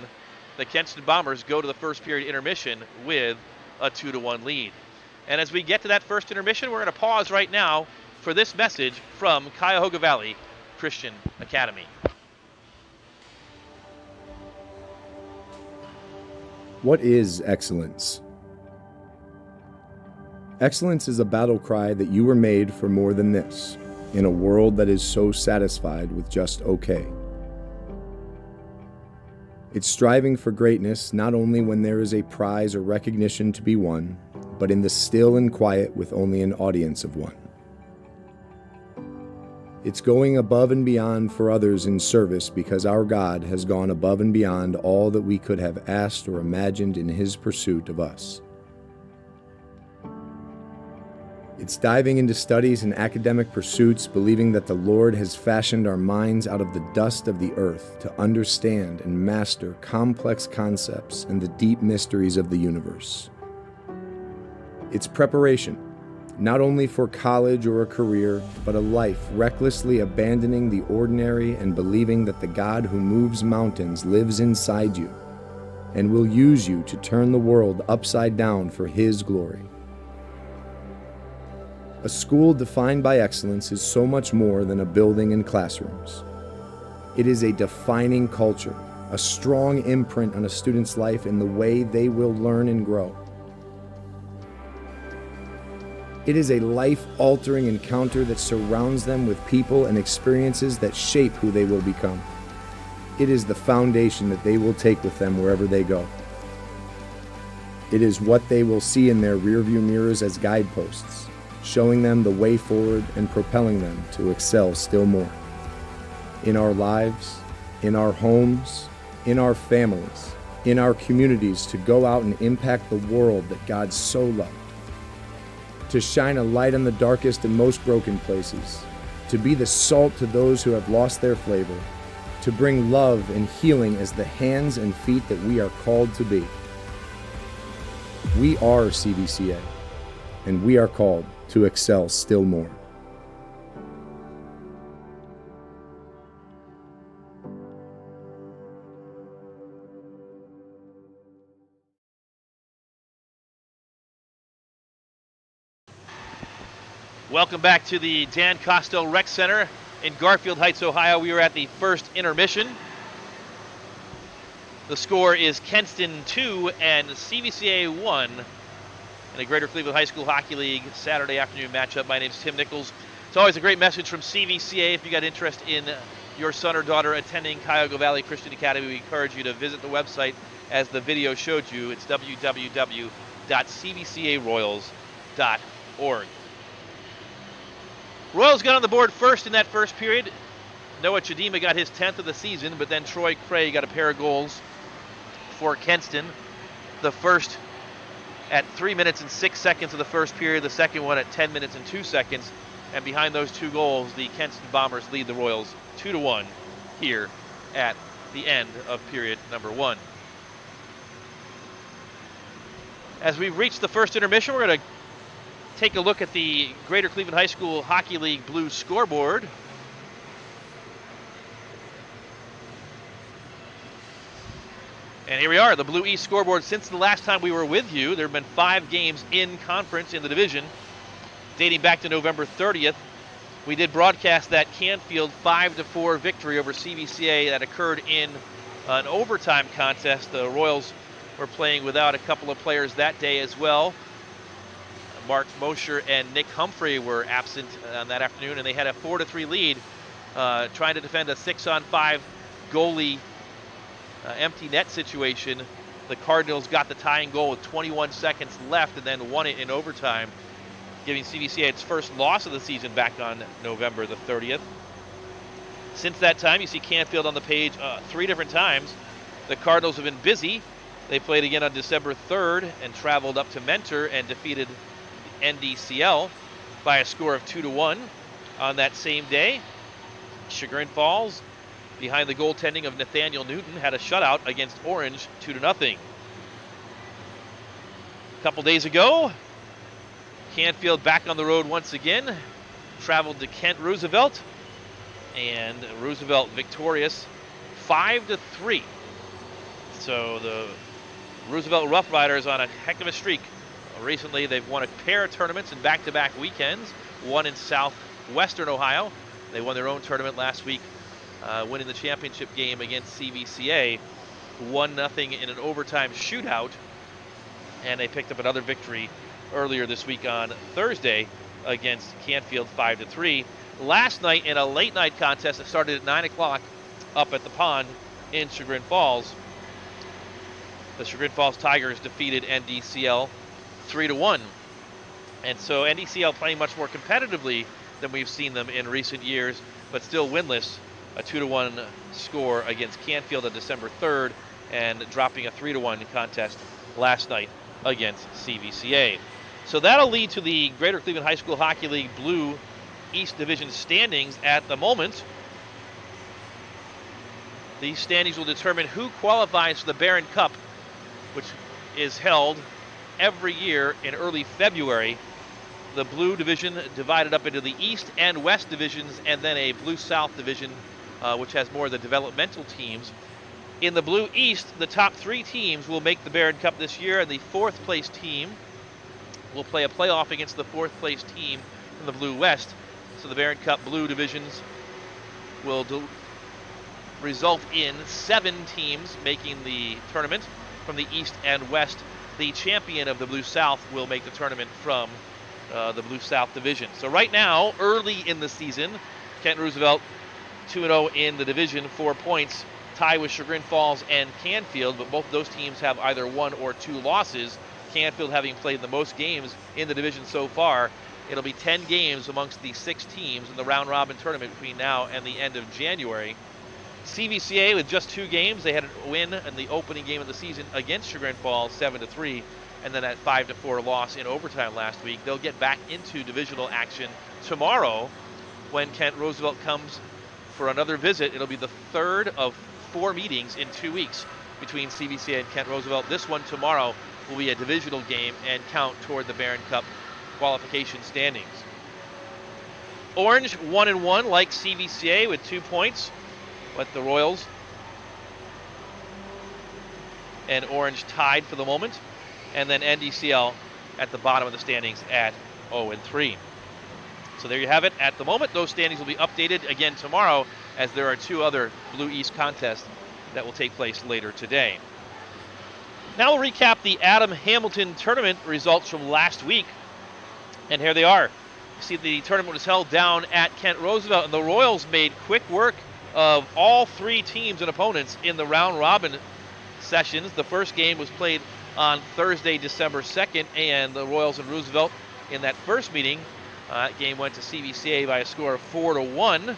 The Kenston Bombers go to the first period intermission with a 2-1 lead. And as we get to that first intermission, we're going to pause right now for this message from Cuyahoga Valley Christian Academy. What is excellence? Excellence is a battle cry that you were made for more than this, in a world that is so satisfied with just okay. It's striving for greatness not only when there is a prize or recognition to be won, but in the still and quiet with only an audience of one. It's going above and beyond for others in service because our God has gone above and beyond all that we could have asked or imagined in His pursuit of us. It's diving into studies and academic pursuits, believing that the Lord has fashioned our minds out of the dust of the earth to understand and master complex concepts and the deep mysteries of the universe. It's preparation, not only for college or a career, but a life recklessly abandoning the ordinary and believing that the God who moves mountains lives inside you and will use you to turn the world upside down for His glory. A school defined by excellence is so much more than a building and classrooms. It is a defining culture, a strong imprint on a student's life in the way they will learn and grow. It is a life-altering encounter that surrounds them with people and experiences that shape who they will become. It is the foundation that they will take with them wherever they go. It is what they will see in their rearview mirrors as guideposts, showing them the way forward and propelling them to excel still more. In our lives, in our homes, in our families, in our communities, to go out and impact the world that God so loved. To shine a light on the darkest and most broken places, to be the salt to those who have lost their flavor, to bring love and healing as the hands and feet that we are called to be. We are CVCA, and we are called to excel still more. Welcome back to the Dan Kostel Rec Center in Garfield Heights, Ohio. We are at the first intermission. The score is Kenston 2 and CVCA 1 in a Greater Cleveland High School Hockey League Saturday afternoon matchup. My name is Tim Nichols. It's always a great message from CVCA. If you got interest in your son or daughter attending Cuyahoga Valley Christian Academy, we encourage you to visit the website as the video showed you. It's www.cvcaroyals.org. Royals got on the board first in that first period. Noah Chidima got his 10th of the season, but then Troy Cray got a pair of goals for Kenston. The first at 3 minutes and 6 seconds of the first period, the second one at 10 minutes and 2 seconds. And behind those 2 goals, the Kenston Bombers lead the Royals 2-1 here at the end of period number 1. As we reach the first intermission, we're going to take a look at the Greater Cleveland High School Hockey League Blue scoreboard. And here we are, the Blue East scoreboard. Since the last time we were with you, there have been 5 games in conference in the division, dating back to November 30th. We did broadcast that Canfield 5-4 victory over CVCA that occurred in an overtime contest. The Royals were playing without a couple of players that day as well. Mark Mosher and Nick Humphrey were absent on that afternoon, and they had a 4-3 lead, trying to defend a 6-on-5 goalie empty net situation. The Cardinals got the tying goal with 21 seconds left and then won it in overtime, giving CVCA its first loss of the season back on November the 30th. Since that time, you see Canfield on the page 3 different times. The Cardinals have been busy. They played again on December 3rd and traveled up to Mentor and defeated NDCL by a score of 2-1 on that same day. Chagrin Falls, behind the goaltending of Nathaniel Newton, had a shutout against Orange 2-0. A couple days ago, Canfield back on the road once again, traveled to Kent Roosevelt, and Roosevelt victorious 5-3. So the Roosevelt Rough Riders on a heck of a streak. Recently, they've won a pair of tournaments in back-to-back weekends, one in southwestern Ohio. They won their own tournament last week, winning the championship game against CVCA, 1-0 in an overtime shootout. And they picked up another victory earlier this week on Thursday against Canfield 5-3. Last night in a late night contest that started at 9 o'clock up at the pond in Chagrin Falls, the Chagrin Falls Tigers defeated NDCL 3-1. And so NDCL playing much more competitively than we've seen them in recent years, but still winless. A 2-1 score against Canfield on December 3rd and dropping a 3-1 contest last night against CVCA. So that'll lead to the Greater Cleveland High School Hockey League Blue East Division standings at the moment. These standings will determine who qualifies for the Barron Cup, which is held every year in early February. The Blue Division divided up into the East and West divisions, and then a Blue South division, which has more of the developmental teams. In the Blue East, the top 3 teams will make the Barron Cup this year, and the 4th place team will play a playoff against the 4th place team in the Blue West. So the Barron Cup Blue divisions will result in 7 teams making the tournament from the East and West. The champion of the Blue South will make the tournament from the Blue South division. So right now, early in the season, Kent Roosevelt 2-0 in the division, 4 points, tie with Chagrin Falls and Canfield, but both of those teams have either 1 or 2 losses. Canfield having played the most games in the division so far. It'll be 10 games amongst the 6 teams in the round-robin tournament between now and the end of January. CVCA with just 2 games. They had a win in the opening game of the season against Chagrin Falls, 7-3, and then that 5-4 loss in overtime last week. They'll get back into divisional action tomorrow when Kent Roosevelt comes for another visit. It'll be the 3rd of 4 meetings in 2 weeks between CVCA and Kent Roosevelt. This one tomorrow will be a divisional game and count toward the Barron Cup qualification standings. Orange 1-1 like CVCA with 2 points, but the Royals and Orange tied for the moment, and then NDCL at the bottom of the standings at 0-3. So there you have it. At the moment, those standings will be updated again tomorrow, as there are 2 other Blue East contests that will take place later today. Now we'll recap the Adam Hamilton tournament results from last week, and here they are. You see the tournament was held down at Kent Roosevelt, and the Royals made quick work of all 3 teams and opponents in the round-robin sessions. The first game was played on Thursday, December 2nd, and the Royals and Roosevelt in that first meeting, that game went to CVCA by a score of 4-1.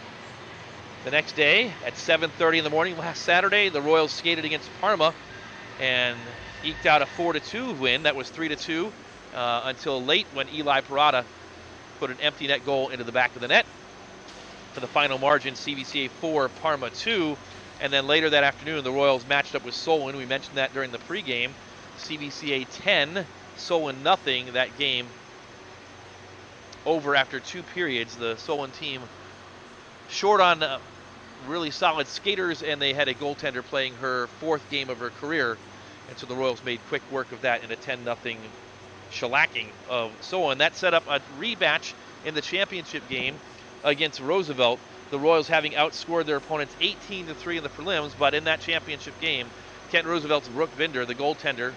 The next day at 7:30 in the morning last Saturday, the Royals skated against Parma and eked out a 4-2 win. That was 3-2 until late when Eli Parada put an empty net goal into the back of the net. For the final margin, CVCA 4, Parma 2. And then later that afternoon, the Royals matched up with Solon. We mentioned that during the pregame. CVCA 10, Solon nothing. That game over after 2 periods. The Solon team short on really solid skaters, and they had a goaltender playing her 4th game of her career. And so the Royals made quick work of that in a 10-0 shellacking of Solon. That set up a rematch in the championship game against Roosevelt. The Royals having outscored their opponents 18-3 in the prelims, but in that championship game, Kent Roosevelt's Brooke Binder, the goaltender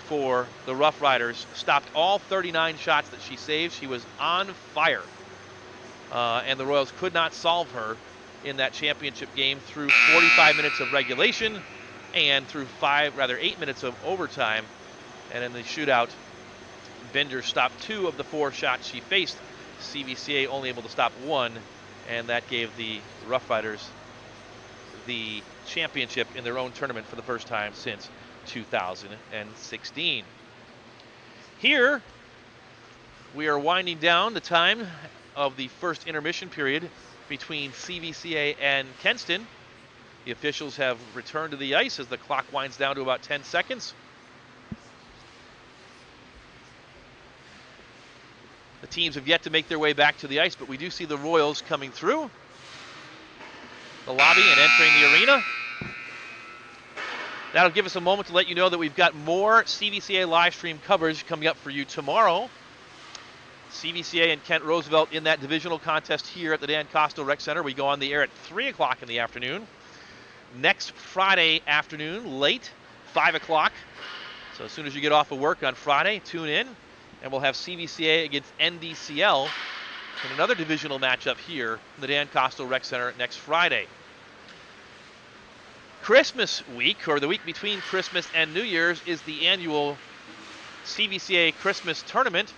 for the Rough Riders, stopped all 39 shots that she saved. She was on fire, and the Royals could not solve her in that championship game through 45 minutes of regulation and through 8 minutes of overtime. And in the shootout, Binder stopped 2 of the 4 shots she faced. CVCA only able to stop 1, and that gave the Rough Riders the championship in their own tournament for the first time since 2016. Here, we are winding down the time of the first intermission period between CVCA and Kenston. The officials have returned to the ice as the clock winds down to about 10 seconds. The teams have yet to make their way back to the ice, but we do see the Royals coming through the lobby and entering the arena. That'll give us a moment to let you know that we've got more CVCA live stream coverage coming up for you tomorrow. CVCA and Kent Roosevelt in that divisional contest here at the Dan Kostel Rec Center. We go on the air at 3 o'clock in the afternoon. Next Friday afternoon, late, 5 o'clock. So as soon as you get off of work on Friday, tune in. And we'll have CVCA against NDCL in another divisional matchup here in the Dan Kostel Rec Center next Friday. Christmas week, or the week between Christmas and New Year's, is the annual CVCA Christmas tournament,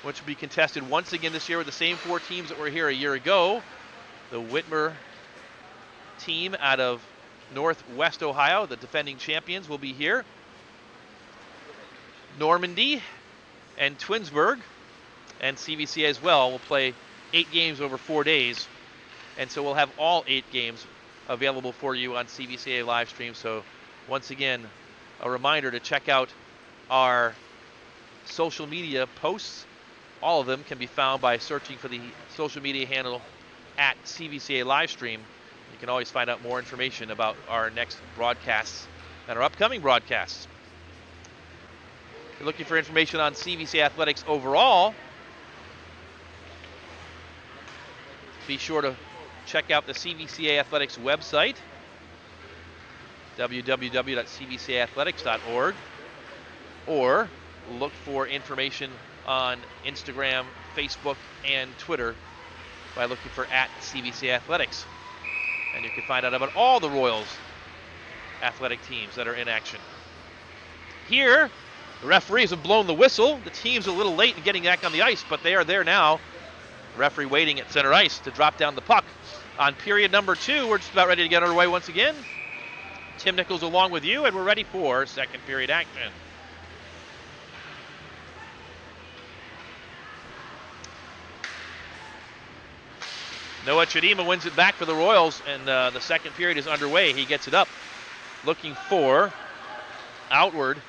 which will be contested once again this year with the same 4 teams that were here a year ago. The Whitmer team out of Northwest Ohio, the defending champions, will be here. Normandy and Twinsburg and CVCA as well will play 8 games over 4 days. And so we'll have all 8 games available for you on CVCA live stream. So once again, a reminder to check out our social media posts. All of them can be found by searching for the social media handle at CVCA Livestream. You can always find out more information about our next broadcasts and our upcoming broadcasts. If you're looking for information on CVCA athletics overall, be sure to check out the CVCA Athletics website, www.cvcaathletics.org, or look for information on Instagram, Facebook, and Twitter by looking for @CVCA Athletics. And you can find out about all the Royals athletic teams that are in action. Here, the referees have blown the whistle. The team's a little late in getting back on the ice, but they are there now. The referee waiting at center ice to drop down the puck. On period number 2, we're just about ready to get underway once again. Tim Nichols along with you, and we're ready for second period action. Noah Chidima wins it back for the Royals, and the second period is underway. He gets it up, looking for outward.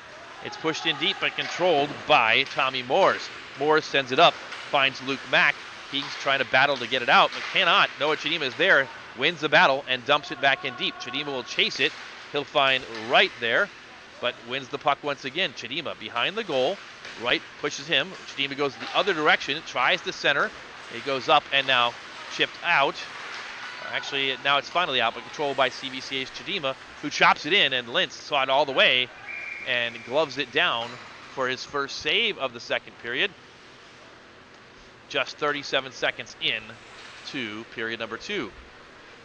It's pushed in deep but controlled by Tommy Moores. Moores sends it up, finds Luke Mack. He's trying to battle to get it out, but cannot. Noah Chidima is there, wins the battle, and dumps it back in deep. Chidima will chase it. He'll find Wright there, but wins the puck once again. Chidima behind the goal. Wright pushes him. Chidima goes the other direction, tries the center. He goes up and now chipped out. Actually, now it's finally out, but controlled by CVCA's Chidima, who chops it in, and Lintz saw it all the way and gloves it down for his first save of the second period. Just 37 seconds in to period number 2.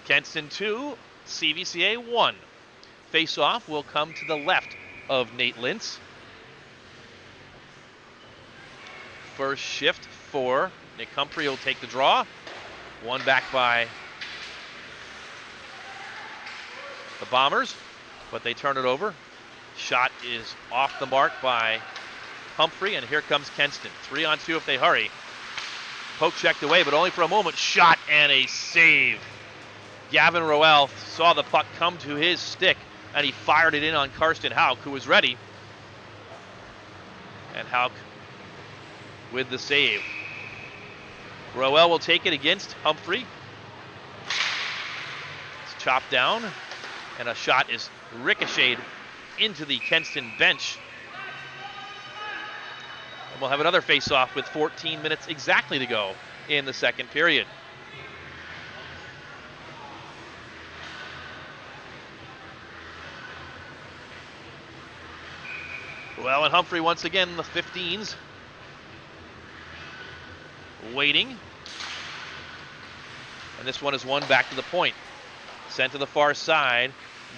Kenston 2, CVCA 1. Face-off will come to the left of Nate Lintz. First shift for Nick Humphrey will take the draw. One back by the Bombers, but they turn it over. Shot is off the mark by Humphrey, and here comes Kenston. 3-on-2 if they hurry. Poke checked away, but only for a moment. Shot and a save. Gavin Roel saw the puck come to his stick, and he fired it in on Karsten Hauk, who was ready. And Hauk with the save. Roel will take it against Humphrey. It's chopped down, and a shot is ricocheted into the Kenston bench. And we'll have another face-off with 14 minutes exactly to go in the second period. Well, and Humphrey once again in the 15s. Waiting. And this one is won back to the point. Sent to the far side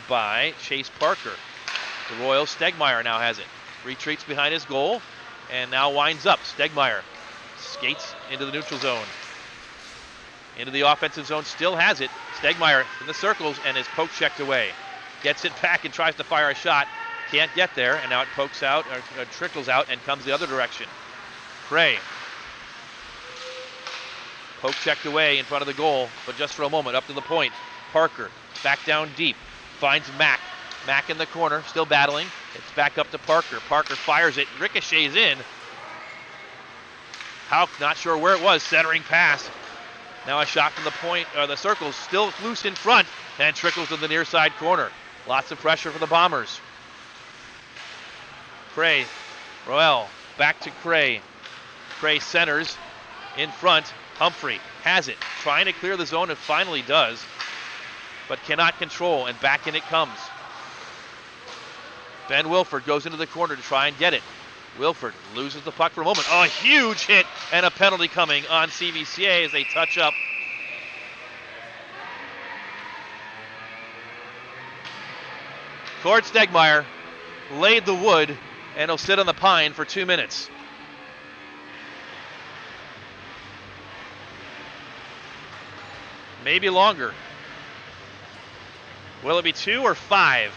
by Chase Parker. The Royals, Stegmeyer now has it. Retreats behind his goal and now winds up. Stegmeyer skates into the neutral zone. Into the offensive zone, still has it. Stegmeyer in the circles and is poke checked away. Gets it back and tries to fire a shot. Can't get there, and now it pokes out, or trickles out, and comes the other direction. Cray. Poke checked away in front of the goal, but just for a moment, up to the point. Parker, back down deep, finds Mack. Mack in the corner, still battling. It's back up to Parker. Parker fires it, ricochets in. Hauk, not sure where it was, centering pass. Now a shot from the point, the circles, still loose in front, and trickles to the near side corner. Lots of pressure for the Bombers. Cray, Roel, back to Cray. Cray centers in front. Humphrey has it, trying to clear the zone and finally does, but cannot control, and back in it comes. Ben Wilford goes into the corner to try and get it. Wilford loses the puck for a moment. Oh, a huge hit and a penalty coming on CVCA as they touch up. Cord Stegmeyer laid the wood, and he'll sit on the pine for 2 minutes. Maybe longer. Will it be 2 or 5?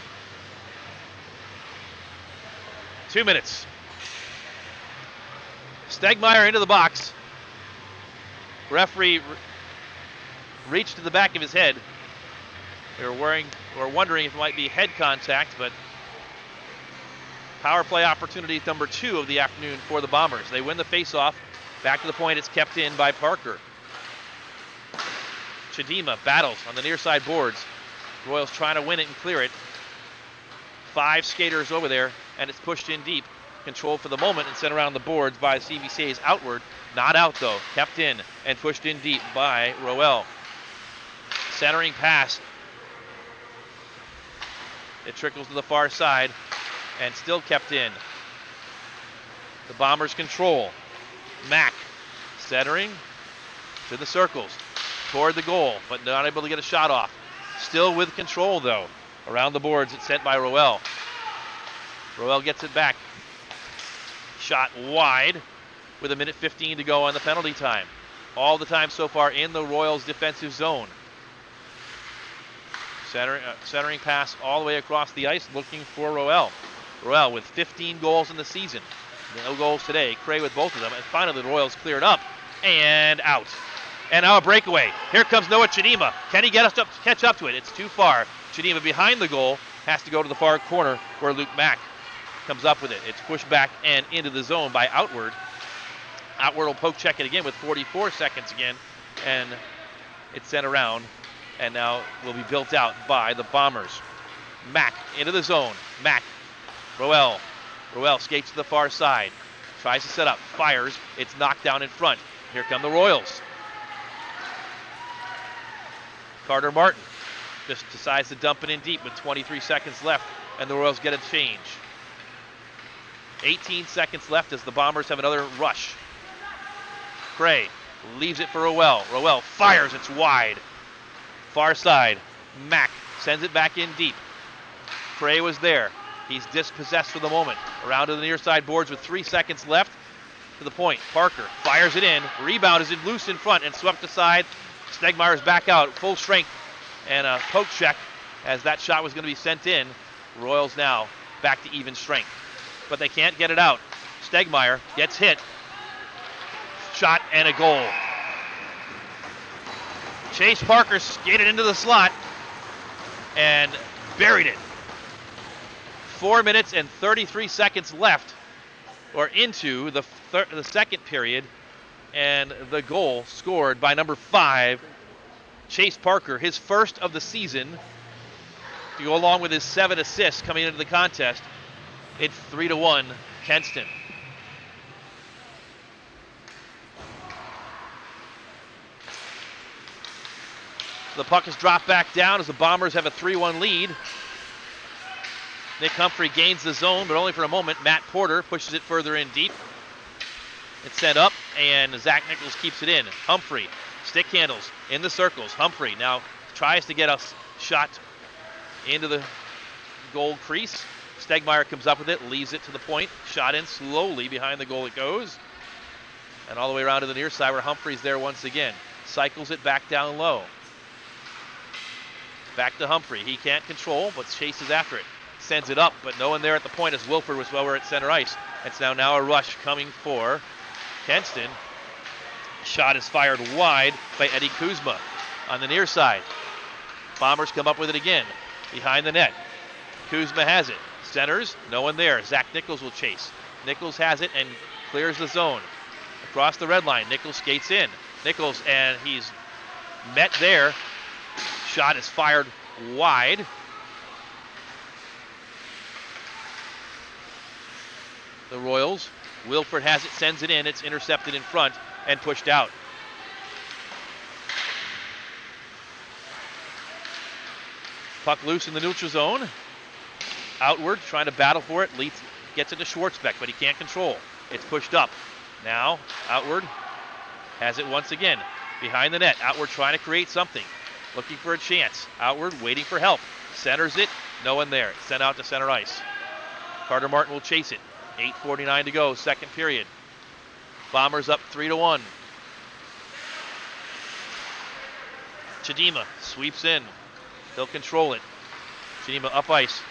2 minutes. Stegmeyer into the box. Referee reached to the back of his head. They were wondering if it might be head contact, but power play opportunity number 2 of the afternoon for the Bombers. They win the faceoff. Back to the point, it's kept in by Parker. Chidima battles on the near side boards. Royals trying to win it and clear it. 5 skaters over there, and it's pushed in deep. Controlled for the moment and sent around the boards by CVCA's outward. Not out though, kept in and pushed in deep by Roel. Centering pass. It trickles to the far side and still kept in. The Bombers control. Mack centering to the circles toward the goal, but not able to get a shot off. Still with control though. Around the boards, it's sent by Roel. Roel gets it back. Shot wide with 1:15 to go on the penalty time. All the time so far in the Royals defensive zone. Centering pass all the way across the ice looking for Roel. Roel with 15 goals in the season. No goals today. Cray with both of them. And finally the Royals cleared up and out. And now a breakaway. Here comes Noah Chidima. Can he catch up to it? It's too far. Chidima behind the goal has to go to the far corner where Luke Mack comes up with it. It's pushed back and into the zone by Outward. Outward will poke check it again with 44 seconds again, and it's sent around, and now will be built out by the Bombers. Mack into the zone. Mack, Roel skates to the far side, tries to set up, fires. It's knocked down in front. Here come the Royals. Carter Martin just decides to dump it in deep with 23 seconds left, and the Royals get a change. 18 seconds left as the Bombers have another rush. Cray leaves it for Roel. Roel fires, it's wide. Far side, Mack sends it back in deep. Cray was there. He's dispossessed for the moment. Around to the near side boards with 3 seconds left. To the point, Parker fires it in. Rebound is loose in front and swept aside. Stegmeyer's back out, full strength, and a poke check as that shot was going to be sent in. Royals now back to even strength, but they can't get it out. Stegmeyer gets hit. Shot and a goal. Chase Parker skated into the slot and buried it. 4 minutes and 33 seconds left, or into the second period, and the goal scored by number 5, Chase Parker, his first of the season, to go along with his 7 assists coming into the contest. It's 3-1 Kenston. The puck is dropped back down as the Bombers have a 3-1 lead. Nick Humphrey gains the zone, but only for a moment. Matt Porter pushes it further in deep. It's sent up, and Zach Nichols keeps it in. Humphrey, stick handles in the circles. Humphrey now tries to get a shot into the goal crease. Stegmeyer comes up with it, leaves it to the point. Shot in slowly behind the goal it goes. And all the way around to the near side where Humphrey's there once again. Cycles it back down low. Back to Humphrey. He can't control, but chases after it. Sends it up, but no one there at the point as Wilford was over at center ice. It's now a rush coming for Kenston. Shot is fired wide by Eddie Kuzma on the near side. Bombers come up with it again. Behind the net. Kuzma has it. Centers, no one there. Zach Nichols will chase. Nichols has it and clears the zone. Across the red line, Nichols skates in. Nichols, and he's met there. Shot is fired wide. The Royals, Wilford has it, sends it in. It's intercepted in front and pushed out. Puck loose in the neutral zone. Outward, trying to battle for it. Leeds gets it to Schwartzbeck, but he can't control. It's pushed up. Now, Outward has it once again. Behind the net, Outward trying to create something. Looking for a chance. Outward, waiting for help. Centers it, no one there. It's sent out to center ice. Carter Martin will chase it. 8:49 to go, second period. Bombers up 3-1. Chidima sweeps in. He'll control it. Chidima up ice.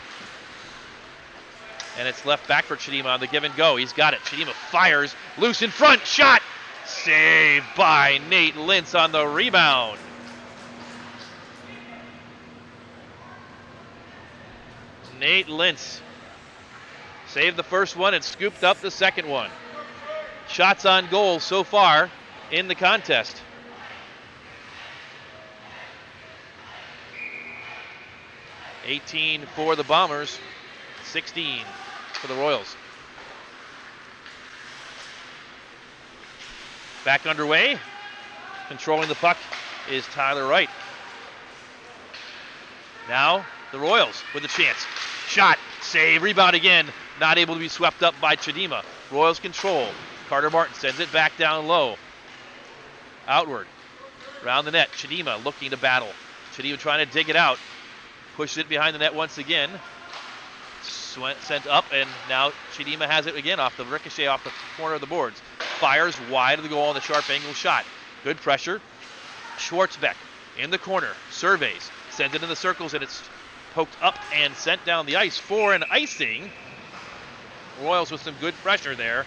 And it's left back for Chidima on the give and go. He's got it. Chidima fires. Loose in front. Shot! Saved by Nate Lintz on the rebound. Nate Lintz saved the first one and scooped up the second one. Shots on goal so far in the contest. $18 for the Bombers, 16 for the Royals. Back underway. Controlling the puck is Tyler Wright. Now the Royals with a chance. Shot, save, rebound again. Not able to be swept up by Chidima. Royals control. Carter Martin sends it back down low. Outward. Around the net. Chidima looking to battle. Chidima trying to dig it out. Pushes it behind the net once again. Sent up, and now Chidima has it again off the ricochet off the corner of the boards. Fires wide of the goal on the sharp angle shot. Good pressure. Schwartzbeck in the corner. Surveys. Sends it in the circles, and it's poked up and sent down the ice for an icing. Royals with some good pressure there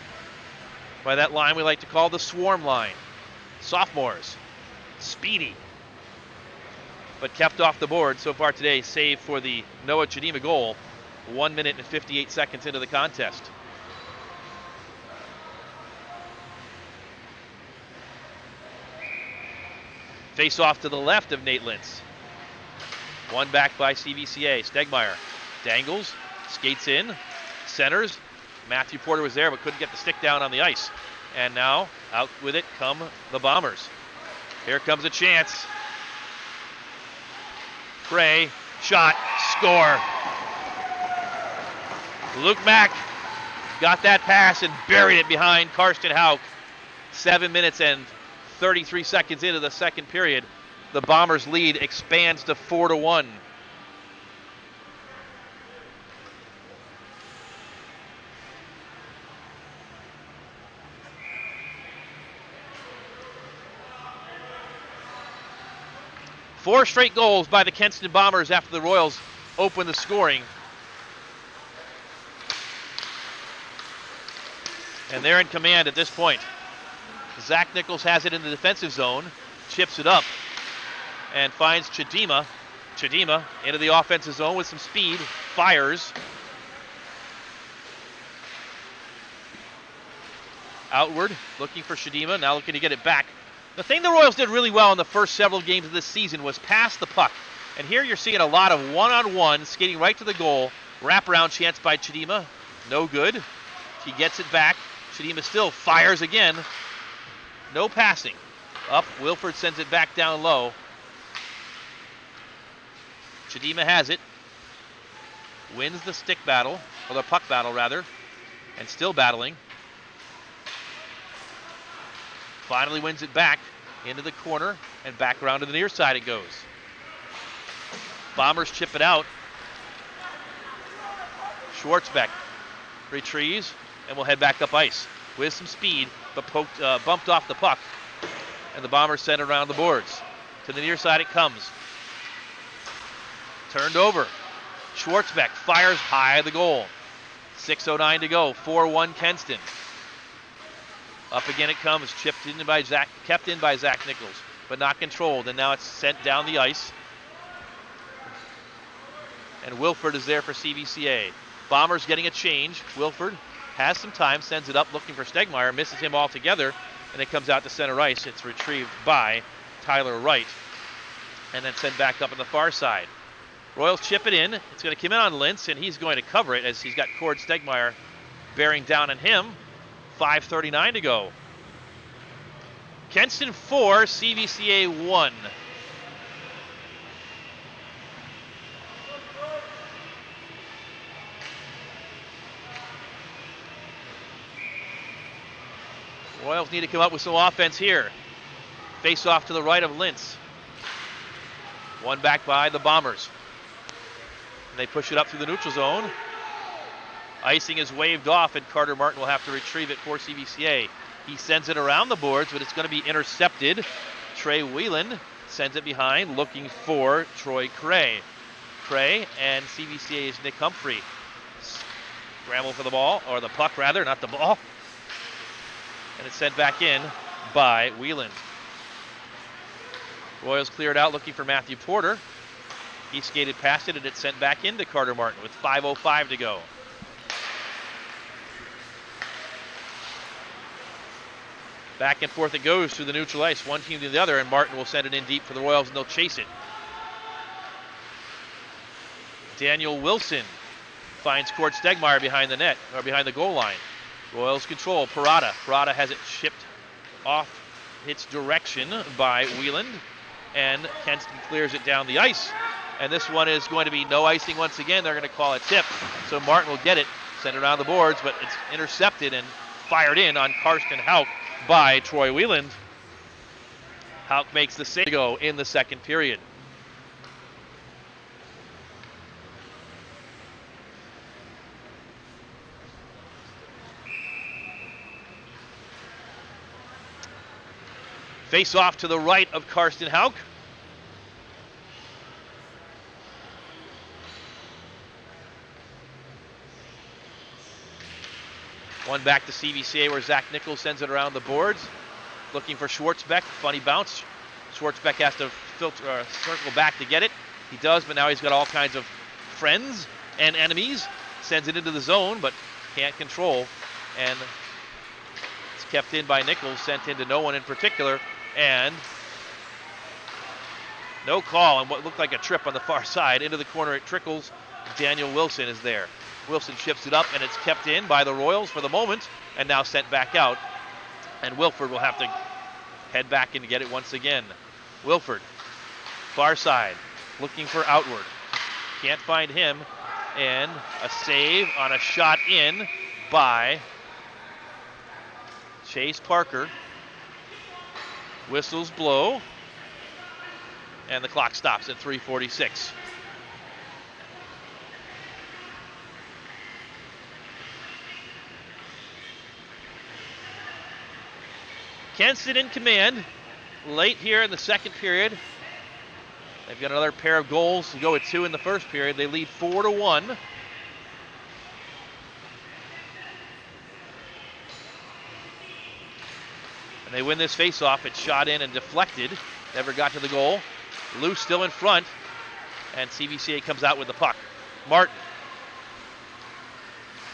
by that line we like to call the swarm line. Sophomores. Speedy. But kept off the board so far today, save for the Noah Chidima goal. 1 minute and 58 seconds into the contest. Face off to the left of Nate Lintz. One back by CVCA. Stegmeyer dangles, skates in, centers. Matthew Porter was there but couldn't get the stick down on the ice. And now out with it come the Bombers. Here comes a chance. Gray, shot, score. Luke Mack got that pass and buried it behind Karsten Hauk. 7 minutes and 33 seconds into the second period. The Bombers' lead expands to 4-1. Four straight goals by the Kenston Bombers after the Royals open the scoring. And they're in command at this point. Zach Nichols has it in the defensive zone, chips it up. and finds Chidima. Chidima into the offensive zone with some speed, fires. Outward, looking for Chidima, now looking to get it back. The thing the Royals did really well in the first several games of this season was pass the puck. And here you're seeing a lot of one-on-one, skating right to the goal. Wraparound chance by Chidima, no good. He gets it back. Chidima still fires again. No passing. Up, Wilford sends it back down low. Chidima has it. Wins the stick battle, or the puck battle rather, and still battling. Finally wins it back into the corner and back around to the near side it goes. Bombers chip it out. Schwartzbeck retrieves and will head back up ice with some speed, but bumped off the puck. And the Bombers send it around the boards. To the near side it comes. Turned over. Schwartzbeck fires high at the goal. 6:09 to go. 4-1 Kenston. Up again it comes, kept in by Zach Nichols, but not controlled, and now it's sent down the ice. And Wilford is there for CVCA. Bombers getting a change. Wilford has some time, sends it up looking for Stegmeyer, misses him altogether, and it comes out to center ice. It's retrieved by Tyler Wright, and then sent back up on the far side. Royals chip it in. It's going to come in on Lintz, and he's going to cover it as he's got Cord Stegmeyer bearing down on him. 5:39 to go. Kenston 4, CVCA 1. Royals need to come up with some offense here. Face off to the right of Lintz. One back by the Bombers. And they push it up through the neutral zone. Icing is waved off, and Carter Martin will have to retrieve it for CVCA. He sends it around the boards, but it's going to be intercepted. Trey Whelan sends it behind, looking for Troy Cray. Cray and CVCA's Nick Humphrey scramble for the ball, or the puck rather, not the ball. And it's sent back in by Whelan. Royals cleared out, looking for Matthew Porter. He skated past it, and it's sent back into Carter Martin with 5:05 to go. Back and forth it goes through the neutral ice, one team to the other, and Martin will send it in deep for the Royals, and they'll chase it. Daniel Wilson finds Cord Stegmeyer behind the net, or behind the goal line. Royals control. Parada. Parada has it shipped off its direction by Wheeland, and Kenston clears it down the ice. And this one is going to be no icing once again. They're going to call it tip. So Martin will get it, send it around the boards, but it's intercepted and fired in on Karsten Hauk by Troy Wheeland. Hauk makes the save to go in the second period. Face off to the right of Karsten Hauk. One back to CVCA where Zach Nichols sends it around the boards. Looking for Schwartzbeck. Funny bounce. Schwartzbeck has to circle back to get it. He does, but now he's got all kinds of friends and enemies. Sends it into the zone, but can't control. And it's kept in by Nichols, sent into no one in particular. And no call on what looked like a trip on the far side. Into the corner it trickles. Daniel Wilson is there. Wilson ships it up, and it's kept in by the Royals for the moment, and now sent back out. And Wilford will have to head back and get it once again. Wilford, far side, looking for Outward. Can't find him, and a save on a shot in by Chase Parker. Whistles blow, and the clock stops at 3:46. Kenston in command late here in the second period. They've got another pair of goals to go with 2 in the first period. They lead 4-1. And they win this faceoff. It's shot in and deflected. Never got to the goal. Loose still in front, and CVCA comes out with the puck. Martin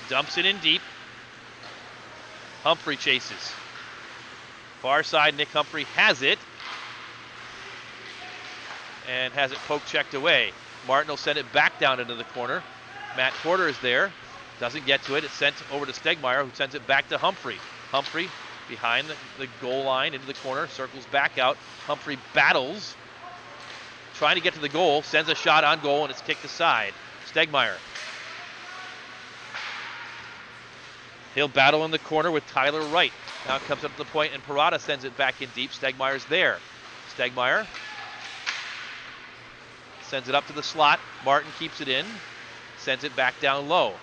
dumps it in deep. Humphrey chases. Far side, Nick Humphrey has it. And has it poke checked away. Martin will send it back down into the corner. Matt Porter is there. Doesn't get to it. It's sent over to Stegmeyer, who sends it back to Humphrey. Humphrey behind the goal line into the corner. Circles back out. Humphrey battles. Trying to get to the goal. Sends a shot on goal, and it's kicked aside. Stegmeyer. He'll battle in the corner with Tyler Wright. Now it comes up to the point, and Parada sends it back in deep. Stegmeyer's there. Stegmeyer sends it up to the slot. Martin keeps it in. Sends it back down low.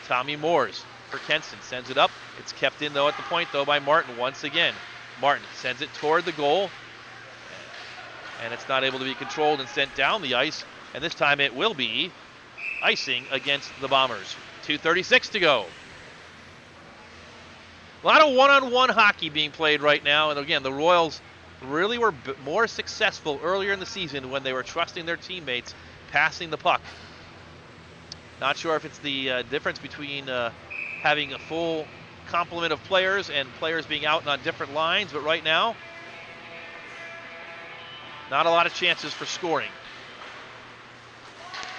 Tommy Moores for Kenston. Sends it up. It's kept in, though, at the point, though, by Martin once again. Martin sends it toward the goal. And it's not able to be controlled and sent down the ice. And this time it will be icing against the Bombers. 2:36 to go. A lot of one-on-one hockey being played right now. And again, the Royals really were more successful earlier in the season when they were trusting their teammates passing the puck. Not sure if it's the difference between having a full complement of players and players being out and on different lines, but right now, not a lot of chances for scoring.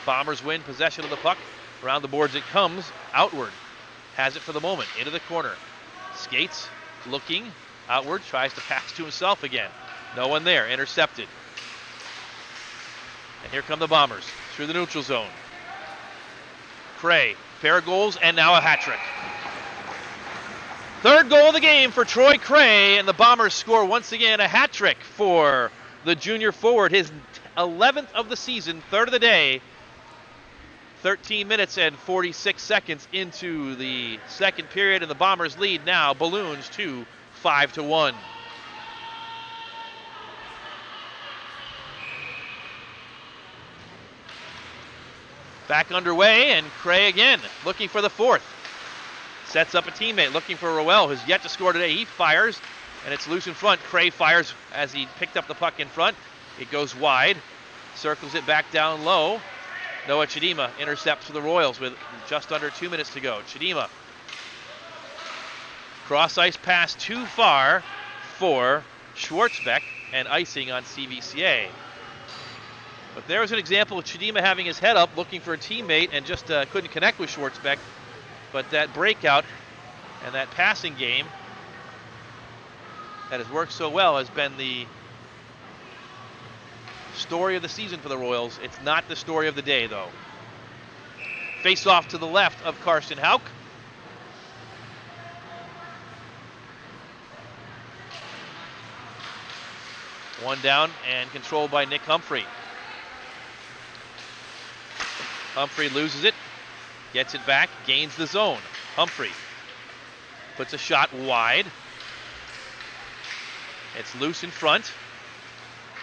Bombers win possession of the puck. Around the boards it comes, outward. Has it for the moment, into the corner. Skates, looking, outward, tries to pass to himself again. No one there, intercepted. And here come the Bombers through the neutral zone. Cray, pair of goals, and now a hat trick. Third goal of the game for Troy Cray, and the Bombers score once again a hat trick for the junior forward, his 11th of the season, third of the day. 13 minutes and 46 seconds into the second period, and the Bombers lead now balloons to 5-1. Back underway, and Cray again looking for the fourth. Sets up a teammate looking for Rowell, who's yet to score today. He fires, and it's loose in front. Cray fires as he picked up the puck in front. It goes wide, circles it back down low. Noah Chidima intercepts for the Royals with just under 2 minutes to go. Chidima. Cross-ice pass too far for Schwartzbeck, and icing on CVCA. But there was an example of Chidima having his head up, looking for a teammate, and just couldn't connect with Schwartzbeck. But that breakout and that passing game that has worked so well has been the story of the season for the Royals. It's not the story of the day, though. Face off to the left of Karsten Hauk. One down and controlled by Nick Humphrey. Humphrey loses it, gets it back, gains the zone. Humphrey puts a shot wide. It's loose in front.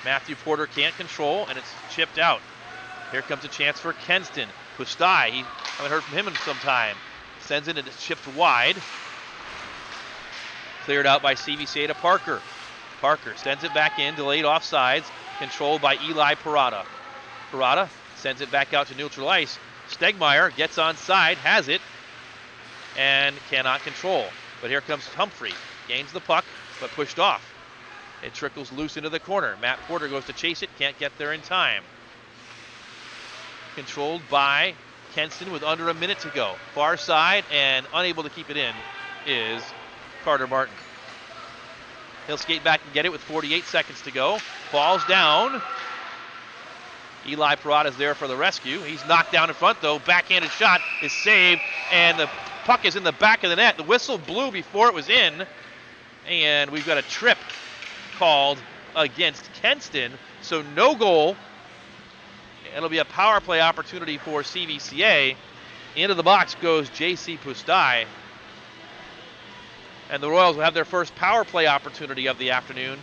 Matthew Porter can't control, and it's chipped out. Here comes a chance for Kenston. Pustai, I haven't heard from him in some time. Sends it, and it's chipped wide. Cleared out by CVCA to Parker. Parker sends it back in, delayed offsides, controlled by Eli Parada. Parada sends it back out to neutral ice. Stegmeyer gets onside, has it, and cannot control. But here comes Humphrey. Gains the puck, but pushed off. It trickles loose into the corner. Matt Porter goes to chase it, can't get there in time. Controlled by Kenston with under a minute to go. Far side, and unable to keep it in is Carter Martin. He'll skate back and get it with 48 seconds to go. Falls down. Eli Parada is there for the rescue. He's knocked down in front, though. Backhanded shot is saved, and the puck is in the back of the net. The whistle blew before it was in, and we've got a trip called against Kenston. So no goal. It'll be a power play opportunity for CVCA. Into the box goes J.C. Pustai. And the Royals will have their first power play opportunity of the afternoon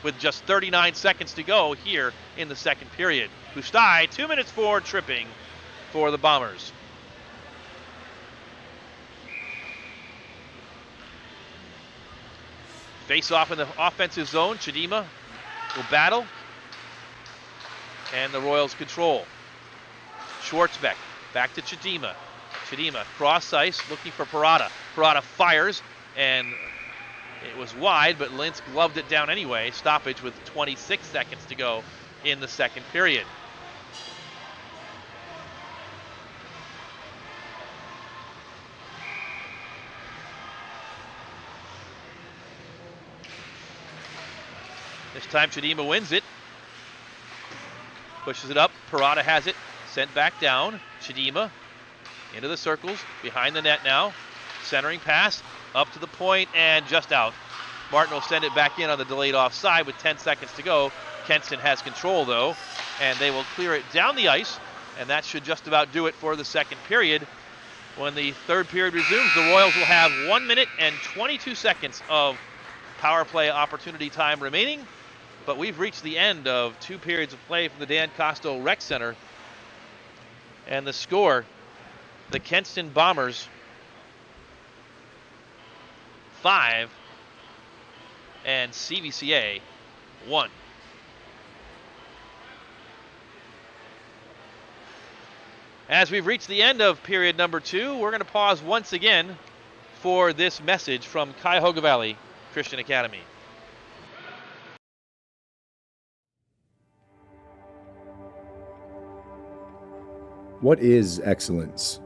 with just 39 seconds to go here in the second period. Pustai, 2 minutes forward, tripping for the Bombers. Face off in the offensive zone. Chidima will battle, and the Royals control. Schwartzbeck back to Chidima. Chidima cross ice looking for Parada. Parada fires, and it was wide, but Lintz gloved it down anyway. Stoppage with 26 seconds to go in the second period. This time Chidima wins it. Pushes it up. Parada has it. Sent back down. Chidima into the circles. Behind the net now. Centering pass. Up to the point and just out. Martin will send it back in on the delayed offside with 10 seconds to go. Kenston has control though, and they will clear it down the ice, and that should just about do it for the second period. When the third period resumes, the Royals will have 1 minute and 22 seconds of power play opportunity time remaining, but we've reached the end of 2 periods of play from the Dan Kostel Rec Center, and the score, the Kenston Bombers 5 and CVCA 1. As we've reached the end of period number 2, we're going to pause once again for this message from Cuyahoga Valley Christian Academy. What is excellence?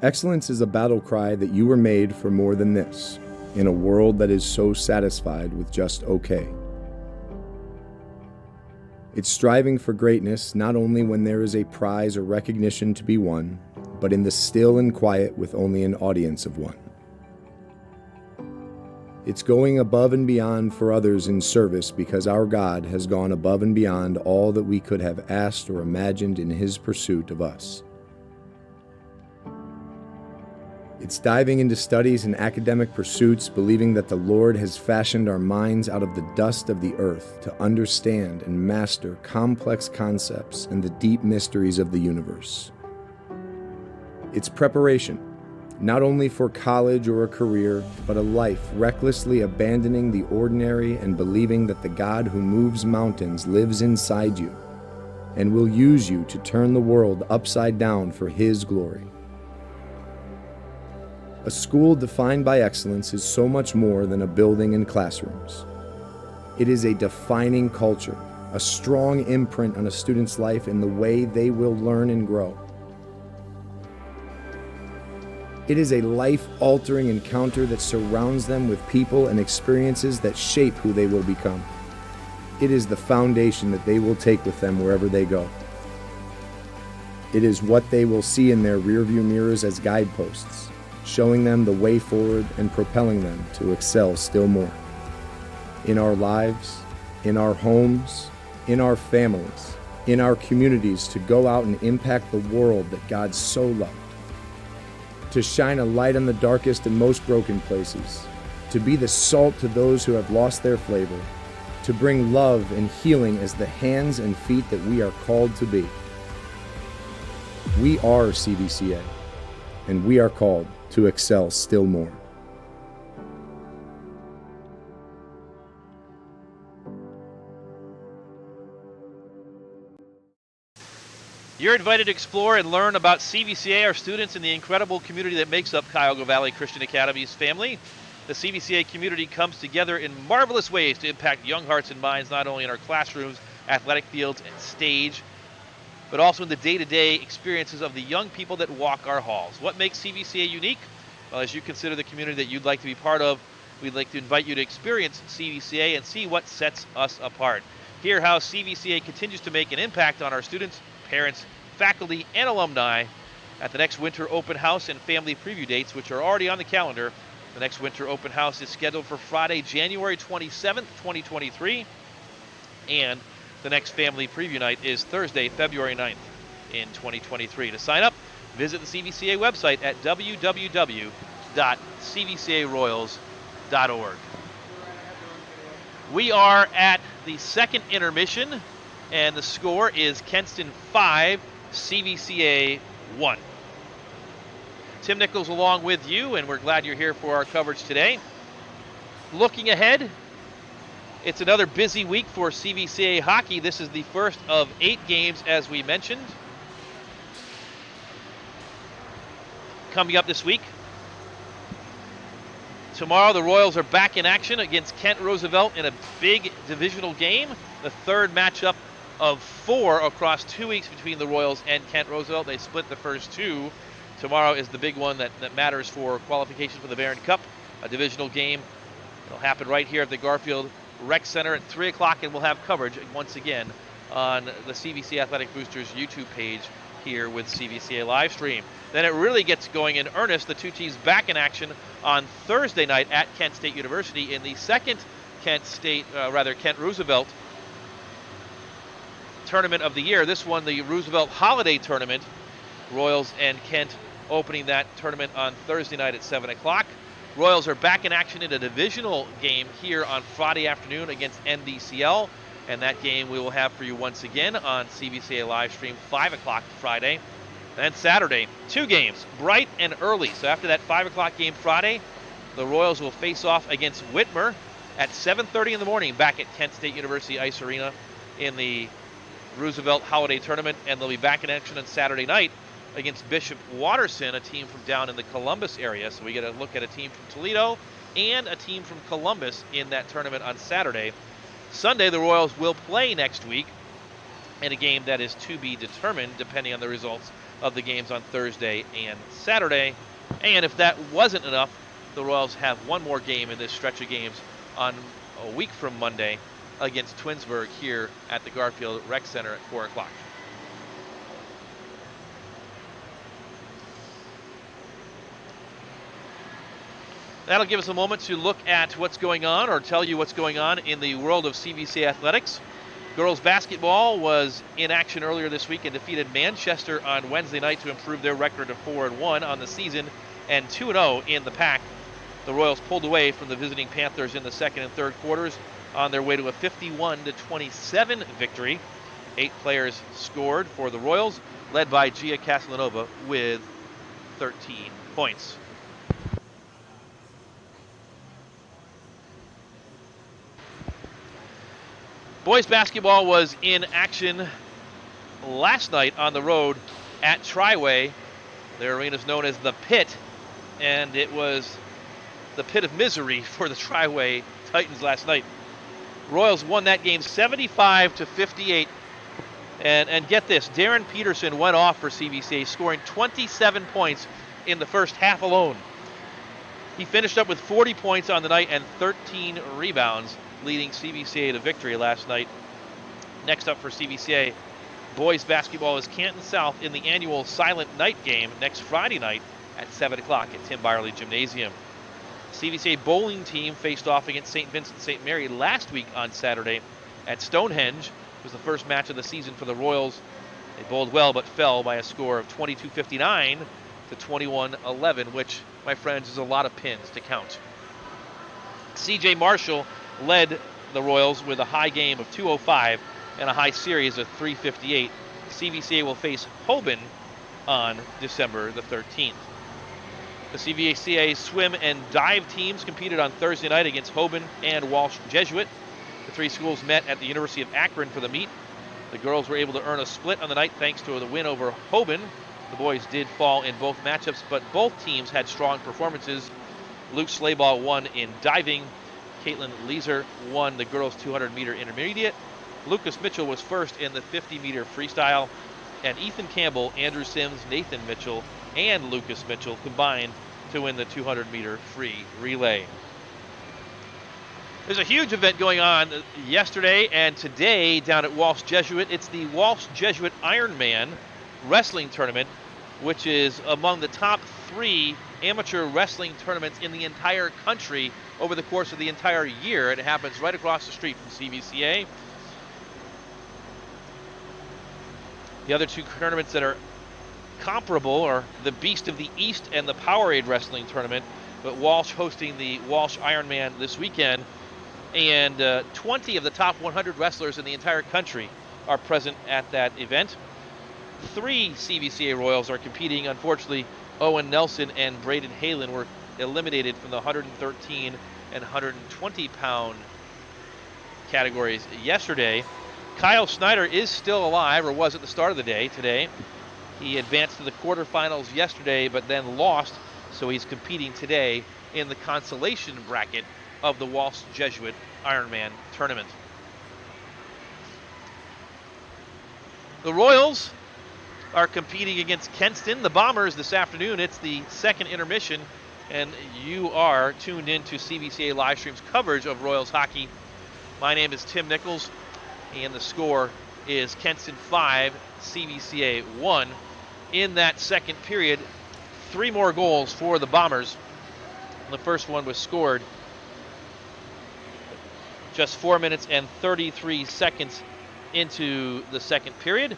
Excellence is a battle cry that you were made for more than this, in a world that is so satisfied with just okay. It's striving for greatness not only when there is a prize or recognition to be won, but in the still and quiet with only an audience of one. It's going above and beyond for others in service because our God has gone above and beyond all that we could have asked or imagined in His pursuit of us. It's diving into studies and academic pursuits, believing that the Lord has fashioned our minds out of the dust of the earth to understand and master complex concepts and the deep mysteries of the universe. It's preparation, not only for college or a career, but a life recklessly abandoning the ordinary and believing that the God who moves mountains lives inside you and will use you to turn the world upside down for His glory. A school defined by excellence is so much more than a building and classrooms. It is a defining culture, a strong imprint on a student's life in the way they will learn and grow. It is a life-altering encounter that surrounds them with people and experiences that shape who they will become. It is the foundation that they will take with them wherever they go. It is what they will see in their rearview mirrors as guideposts, showing them the way forward and propelling them to excel still more. In our lives, in our homes, in our families, in our communities, to go out and impact the world that God so loved. To shine a light on the darkest and most broken places. To be the salt to those who have lost their flavor. To bring love and healing as the hands and feet that we are called to be. We are CVCA, and we are called to excel still more. You're invited to explore and learn about CVCA, our students, and the incredible community that makes up Cuyahoga Valley Christian Academy's family. The CVCA community comes together in marvelous ways to impact young hearts and minds, not only in our classrooms, athletic fields, and stage, but also in the day-to-day experiences of the young people that walk our halls. What makes CVCA unique? Well, as you consider the community that you'd like to be part of, we'd like to invite you to experience CVCA and see what sets us apart. Hear how CVCA continues to make an impact on our students, parents, faculty, and alumni at the next winter open house and family preview dates, which are already on the calendar. The next winter open house is scheduled for Friday, January 27th, 2023, and the next family preview night is Thursday, February 9th in 2023. To sign up, visit the CVCA website at www.cvcaroyals.org. We are at the second intermission, and the score is Kenston 5, CVCA 1. Tim Nichols along with you, and we're glad you're here for our coverage today. Looking ahead, It's another busy week for CVCA hockey. This is the first of 8 games, as we mentioned. Coming up this week, tomorrow the Royals are back in action against Kent Roosevelt in a big divisional game. The third matchup of 4 across 2 weeks between the Royals and Kent Roosevelt. They split the first 2. Tomorrow is the big one that matters for qualification for the Barron Cup, a divisional game. It'll happen right here at the Garfield Rec Center at 3 o'clock, and we'll have coverage once again on the CVC Athletic Boosters YouTube page here with CVCA live stream. Then it really gets going in earnest. The 2 teams back in action on Thursday night at Kent State University in the second Kent Roosevelt tournament of the year. This one, the Roosevelt Holiday Tournament. Royals and Kent opening that tournament on Thursday night at 7 o'clock. Royals are back in action in a divisional game here on Friday afternoon against NDCL, and that game we will have for you once again on CVCA live stream, 5 o'clock Friday. Then Saturday, 2 games, bright and early. So after that 5 o'clock game Friday, the Royals will face off against Whitmer at 7:30 in the morning back at Kent State University Ice Arena in the Roosevelt Holiday Tournament, and they'll be back in action on Saturday night against Bishop Watterson, a team from down in the Columbus area. So we get a look at a team from Toledo and a team from Columbus in that tournament on Saturday. Sunday, the Royals will play next week in a game that is to be determined depending on the results of the games on Thursday and Saturday. And if that wasn't enough, the Royals have one more game in this stretch of games on a week from Monday against Twinsburg here at the Garfield Rec Center at 4 o'clock. That'll give us a moment to look at what's going on, or tell you what's going on in the world of CVCA athletics. Girls basketball was in action earlier this week and defeated Manchester on Wednesday night to improve their record to 4-1 on the season and 2-0 in the pack. The Royals pulled away from the visiting Panthers in the second and third quarters on their way to a 51-27 victory. 8 players scored for the Royals, led by Gia Castellanova with 13 points. Boys basketball was in action last night on the road at Triway. Their arena is known as the Pit, and it was the pit of misery for the Triway Titans last night. Royals won that game 75-58. And get this, Darren Peterson went off for CVCA, scoring 27 points in the first half alone. He finished up with 40 points on the night and 13 rebounds, leading CVCA to victory last night. Next up for CVCA, boys basketball is Canton South in the annual Silent Night game next Friday night at 7 o'clock at Tim Byerly Gymnasium. CVCA bowling team faced off against St. Vincent St. Mary last week on Saturday at Stonehenge. It was the first match of the season for the Royals. They bowled well but fell by a score of 22-59 to 21-11, which, my friends, is a lot of pins to count. CJ Marshall led the Royals with a high game of 205 and a high series of 358. CVCA will face Hoban on December the 13th. The CVCA swim and dive teams competed on Thursday night against Hoban and Walsh Jesuit. The 3 schools met at the University of Akron for the meet. The girls were able to earn a split on the night thanks to the win over Hoban. The boys did fall in both matchups, but both teams had strong performances. Luke Slayball won in diving. Caitlin Leeser won the girls' 200-meter intermediate. Lucas Mitchell was first in the 50-meter freestyle. And Ethan Campbell, Andrew Sims, Nathan Mitchell, and Lucas Mitchell combined to win the 200-meter free relay. There's a huge event going on yesterday and today down at Walsh Jesuit. It's the Walsh Jesuit Ironman Wrestling Tournament, which is among the top 3 amateur wrestling tournaments in the entire country over the course of the entire year. And it happens right across the street from CVCA. The other 2 tournaments that are comparable are the Beast of the East and the Powerade Wrestling Tournament, but Walsh hosting the Walsh Ironman this weekend. And 20 of the top 100 wrestlers in the entire country are present at that event. 3 CVCA Royals are competing. Unfortunately, Owen Nelson and Braden Halen were eliminated from the 113 and 120 pound categories yesterday. Kyle Snyder is still alive, or was at the start of the day today. He advanced to the quarterfinals yesterday, but then lost, so he's competing today in the consolation bracket of the Walsh Jesuit Ironman tournament. The Royals are competing against Kenston. The Bombers this afternoon. It's the second intermission, and you are tuned in to CVCA Livestream's coverage of Royals hockey. My name is Tim Nichols, and the score is Kenston 5, CVCA 1. In that second period, 3 more goals for the Bombers. The first one was scored just 4 minutes and 33 seconds into the second period.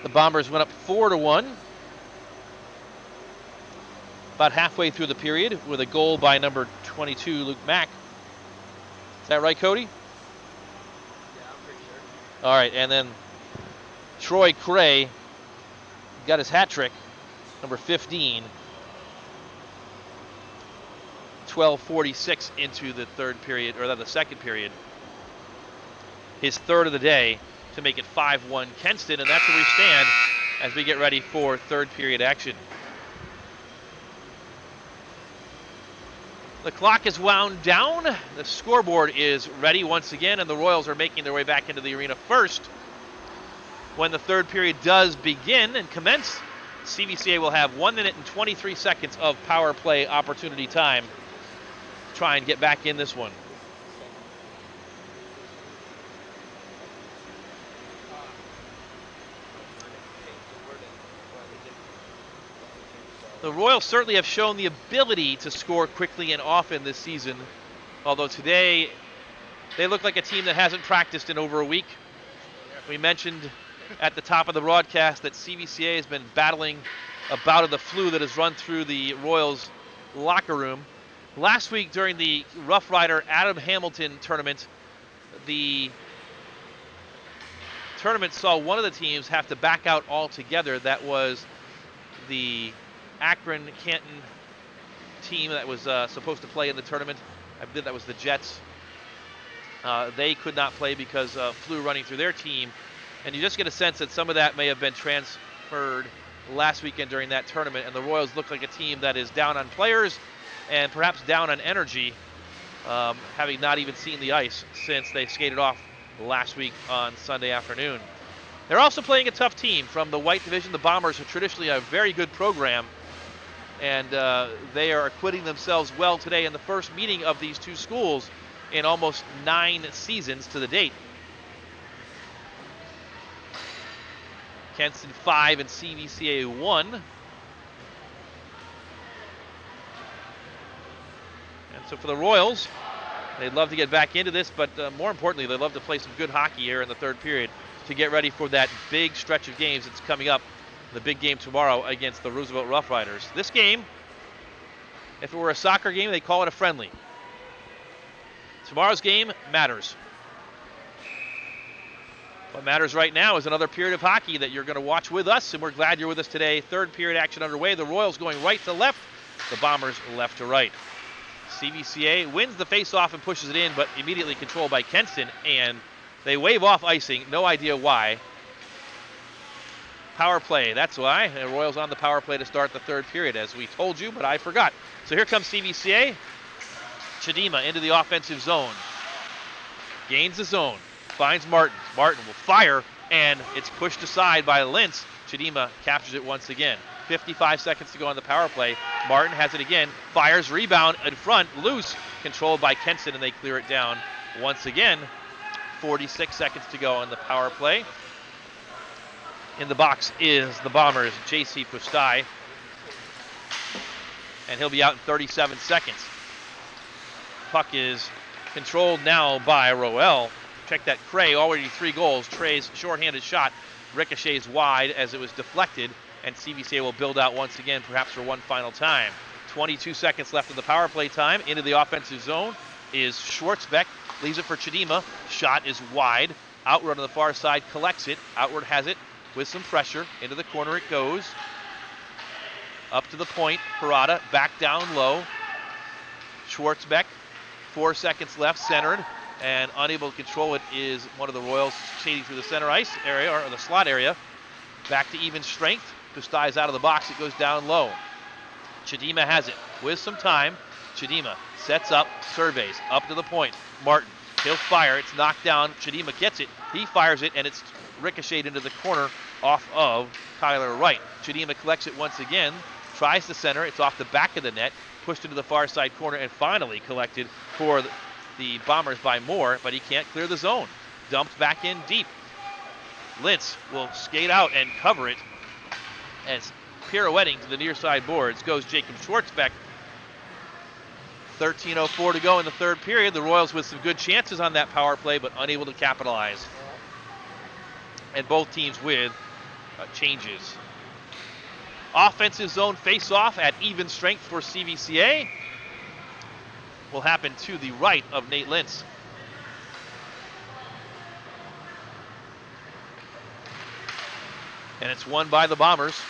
The Bombers went up 4-1 about halfway through the period with a goal by number 22, Luke Mack. Is that right, Cody? Yeah, I'm pretty sure. All right, and then Troy Cray got his hat trick, number 15. 12:46 into the third period, or the second period. His third of the day to make it 5-1 Kenston, and that's where we stand as we get ready for third period action. The clock is wound down. The scoreboard is ready once again, and the Royals are making their way back into the arena first. When the third period does begin and commence, CVCA will have 1 minute and 23 seconds of power play opportunity time to try and get back in this one. The Royals certainly have shown the ability to score quickly and often this season, although today they look like a team that hasn't practiced in over a week. We mentioned at the top of the broadcast that CVCA has been battling a bout of the flu that has run through the Royals locker room. Last week during the Rough Rider Adam Hamilton tournament, the tournament saw one of the teams have to back out altogether. That was the Akron-Canton team that was supposed to play in the tournament. I believe that was the Jets. They could not play because of flu running through their team. And you just get a sense that some of that may have been transferred last weekend during that tournament. And the Royals look like a team that is down on players and perhaps down on energy, having not even seen the ice since they skated off last week on Sunday afternoon. They're also playing a tough team from the White Division. The Bombers are traditionally a very good program, and they are acquitting themselves well today in the first meeting of these two schools in almost 9 seasons to the date. Kenston 5 and CVCA 1. And so for the Royals, they'd love to get back into this, but more importantly, they'd love to play some good hockey here in the third period to get ready for that big stretch of games that's coming up, the big game tomorrow against the Roosevelt Rough Riders. This game, if it were a soccer game, they'd call it a friendly. Tomorrow's game matters. What matters right now is another period of hockey that you're going to watch with us, and we're glad you're with us today. Third period action underway. The Royals going right to left, the Bombers left to right. CVCA wins the face-off and pushes it in, but immediately controlled by Kenston, and they wave off icing, no idea why. Power play, that's why. The Royals on the power play to start the third period, as we told you, but I forgot. So here comes CVCA. Chidima into the offensive zone. Gains the zone. Finds Martin. Martin will fire, and it's pushed aside by Lintz. Chidima captures it once again. 55 seconds to go on the power play. Martin has it again. Fires, rebound in front, loose. Controlled by Kenston, and they clear it down once again. 46 seconds to go on the power play. In the box is the Bombers' J.C. Pustai, and he'll be out in 37 seconds. Puck is controlled now by Roel. Check that, Cray, already 3 goals. Trey's shorthanded shot ricochets wide as it was deflected, and CVCA will build out once again, perhaps for one final time. 22 seconds left of the power play time. Into the offensive zone is Schwartzbeck. Leaves it for Chidima. Shot is wide. Outward on the far side, collects it. Outward has it with some pressure. Into the corner it goes. Up to the point. Parada back down low. Schwartzbeck, 4 seconds left, centered, and unable to control it is one of the Royals shading through the center ice area, or the slot area. Back to even strength. Kostel is out of the box. It goes down low. Chidima has it with some time. Chidima sets up, surveys, up to the point. Martin, he'll fire. It's knocked down. Chidima gets it. He fires it, and it's ricocheted into the corner off of Kyler Wright. Chidima collects it once again, tries to center. It's off the back of the net, pushed into the far side corner, and finally collected for the Bombers by Moore, but he can't clear the zone. Dumped back in deep. Lintz will skate out and cover it as pirouetting to the near side boards goes Jacob Schwartzbeck. 13:04 to go in the third period. The Royals with some good chances on that power play, but unable to capitalize. And both teams with changes. Offensive zone face-off at even strength for CVCA will happen to the right of Nate Lintz. And it's won by the Bombers.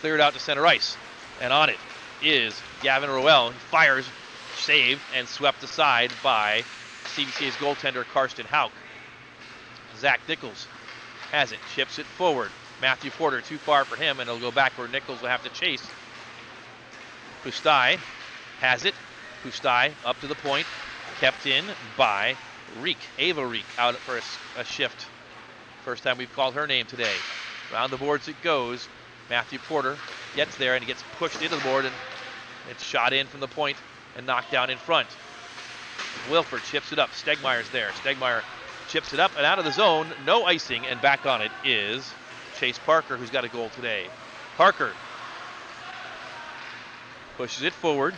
Cleared out to center ice. And on it is Gavin Rowell. He fires, saved, and swept aside by CVCA's goaltender Karsten Hauk. Zach Nichols has it, chips it forward. Matthew Porter too far for him, and it'll go back where Nichols will have to chase. Kostel has it. Kostel up to the point, kept in by Reek. Ava Reek out for a shift. First time we've called her name today. Round the boards it goes. Matthew Porter gets there and he gets pushed into the board, and it's shot in from the point and knocked down in front. Wilford chips it up. Stegmeyer's there. Stegmeyer chips it up and out of the zone. No icing, and back on it is Chase Parker, who's got a goal today. Parker pushes it forward.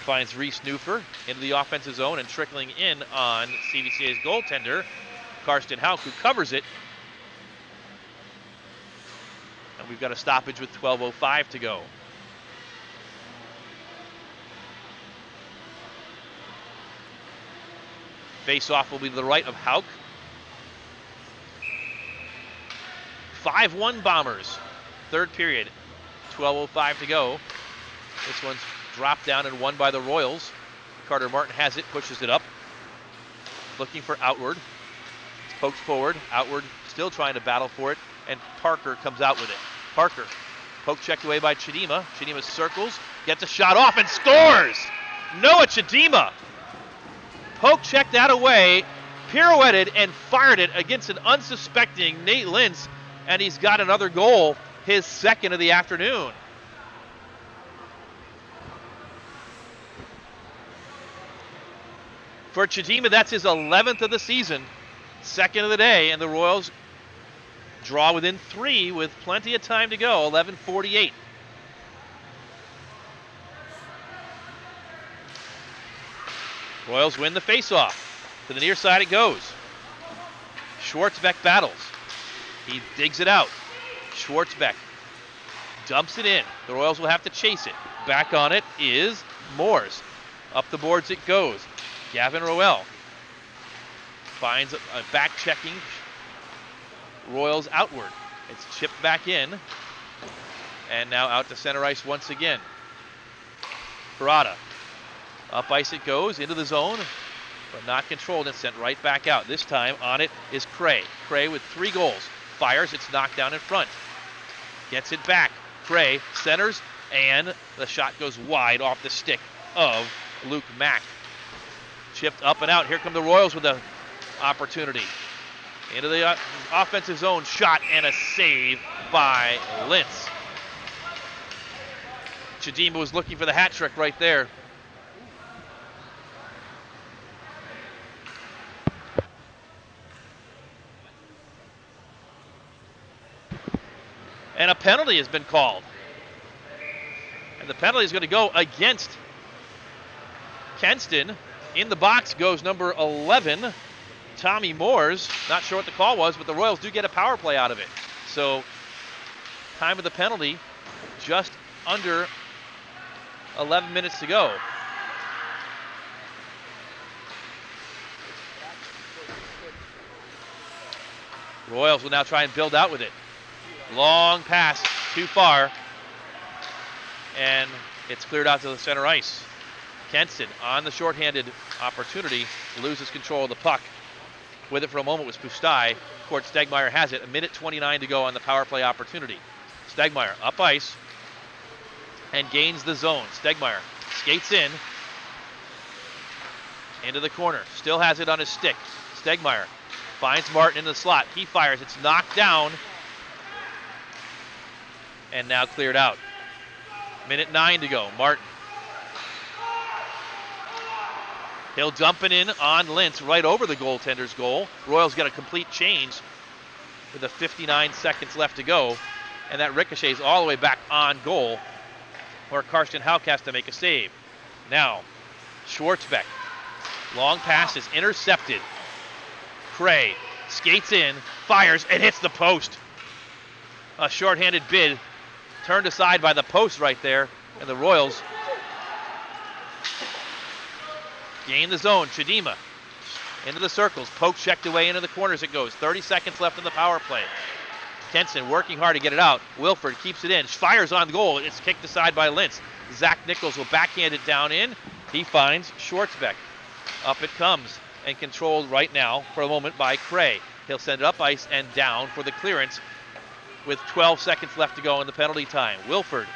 Finds Reese Newfer into the offensive zone and trickling in on CVCA's goaltender, Karsten Hauk, who covers it. And we've got a stoppage with 12:05 to go. Face-off will be to the right of Hauk. 5-1 Bombers. Third period. 12:05 to go. This one's dropped down and won by the Royals. Carter Martin has it, pushes it up. Looking for Outward. It's poked forward. Outward still trying to battle for it. And Parker comes out with it. Parker, poke checked away by Chidima. Chidima circles, gets a shot off and scores! Noah Chidima. Poke checked that away, pirouetted and fired it against an unsuspecting Nate Lintz, and he's got another goal, his second of the afternoon. For Chidima, that's his 11th of the season, second of the day, and the Royals draw within 3 with plenty of time to go, 11:48. Royals win the faceoff. To the near side it goes. Schwartzbeck battles. He digs it out. Schwartzbeck dumps it in. The Royals will have to chase it. Back on it is Moores. Up the boards it goes. Gavin Rowell finds a back-checking Royals Outward. It's chipped back in. And now out to center ice once again. Parada. Up ice it goes, into the zone, but not controlled and sent right back out. This time on it is Cray. Cray with 3 goals. Fires, it's knocked down in front. Gets it back. Cray centers, and the shot goes wide off the stick of Luke Mack. Chipped up and out. Here come the Royals with the opportunity. Into the offensive zone, shot and a save by Lintz. Chidima was looking for the hat trick right there. And a penalty has been called. And the penalty is going to go against Kenston. In the box goes number 11, Tommy Moores. Not sure what the call was, but the Royals do get a power play out of it. So, time of the penalty, just under 11 minutes to go. Royals will now try and build out with it. Long pass, too far. And It's cleared out to the center ice. Kenston on the shorthanded opportunity, loses control of the puck. With it for a moment was Pustai. Court Stegmeyer has it. 1:29 to go on the power play opportunity. Stegmeyer up ice and gains the zone. Stegmeyer skates in into the corner. Still has it on his stick. Stegmeyer finds Martin in the slot. He fires. It's knocked down and now cleared out. 1:09 to go. Martin. He'll dump it in on Lintz right over the goaltender's goal. Royals get a complete change with the 59 seconds left to go. And that ricochets all the way back on goal where Karsten Hauk has to make a save. Now, Schwartzbeck. Long pass is intercepted. Cray skates in, fires, and hits the post. A shorthanded bid turned aside by the post right there. And the Royals gain the zone. Chidima into the circles. Poke checked away into the corners it goes. 30 seconds left in the power play. Kenston working hard to get it out. Wilford keeps it in. Fires on goal. It's kicked aside by Lintz. Zach Nichols will backhand it down in. He finds Schwartzbeck. Up it comes and controlled right now for a moment by Cray. He'll send it up ice and down for the clearance with 12 seconds left to go in the penalty time. Wilford.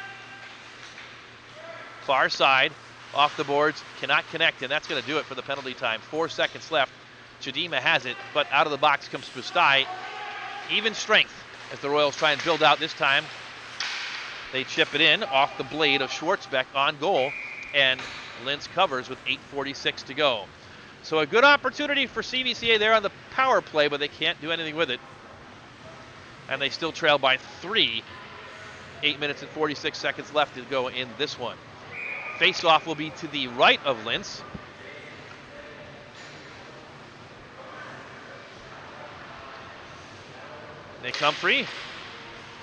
Far side. Off the boards, cannot connect, and that's going to do it for the penalty time. 4 seconds left. Chidima has it, but out of the box comes Pustai. Even strength as the Royals try and build out this time. They chip it in off the blade of Schwartzbeck on goal, and Lintz covers with 8:46 to go. So a good opportunity for CVCA there on the power play, but they can't do anything with it. And they still trail by 3. 8 minutes and 46 seconds left to go in this one. Face-off will be to the right of Lintz. Nick Humphrey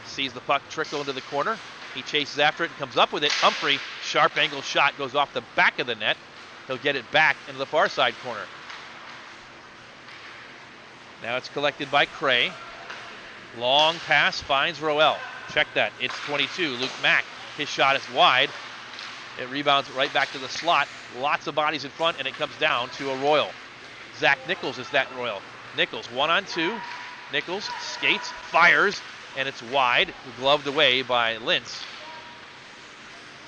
sees the puck trickle into the corner. He chases after it and comes up with it. Humphrey, sharp angle shot, goes off the back of the net. He'll get it back into the far side corner. Now it's collected by Cray. Long pass finds Roel. Check that. It's 22. Luke Mack. His shot is wide. It rebounds right back to the slot. Lots of bodies in front, and it comes down to a Royal. Zach Nichols is that Royal. Nichols 1-on-2. Nichols skates, fires, and it's wide. Gloved away by Lintz.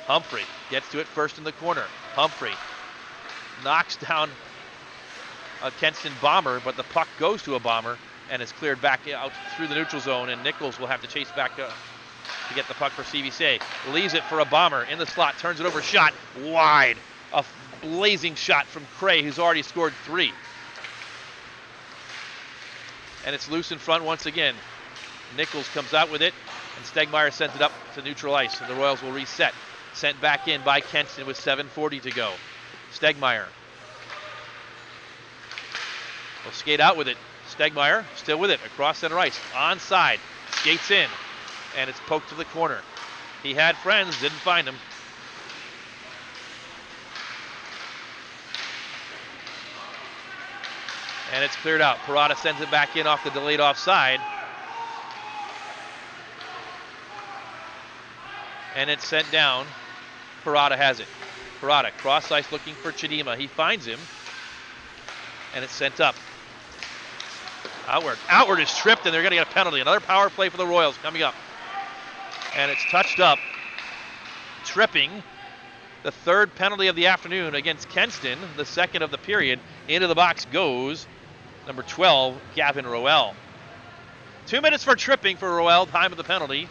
Humphrey gets to it first in the corner. Humphrey knocks down a Kenston bomber, but the puck goes to a bomber and is cleared back out through the neutral zone, and Nichols will have to chase back to get the puck for CVCA. Leaves it for a bomber in the slot, turns it over, shot wide. A blazing shot from Cray, who's already scored 3. And it's loose in front once again. Nichols comes out with it, and Stegmeyer sends it up to neutral ice, and the Royals will reset. Sent back in by Kenston with 7:40 to go. Stegmeyer will skate out with it. Stegmeyer still with it across center ice, onside, skates in, and it's poked to the corner. He had friends, didn't find him. And it's cleared out. Parada sends it back in off the delayed offside. And it's sent down. Parada has it. Parada cross ice looking for Chidima. He finds him. And it's sent up. Outward. Outward is tripped, and they're going to get a penalty. Another power play for the Royals coming up. And it's touched up. Tripping. The third penalty of the afternoon against Kenston. The second of the period. Into the box goes number 12, Gavin Roel. 2 minutes for tripping for Roel. Time of the penalty.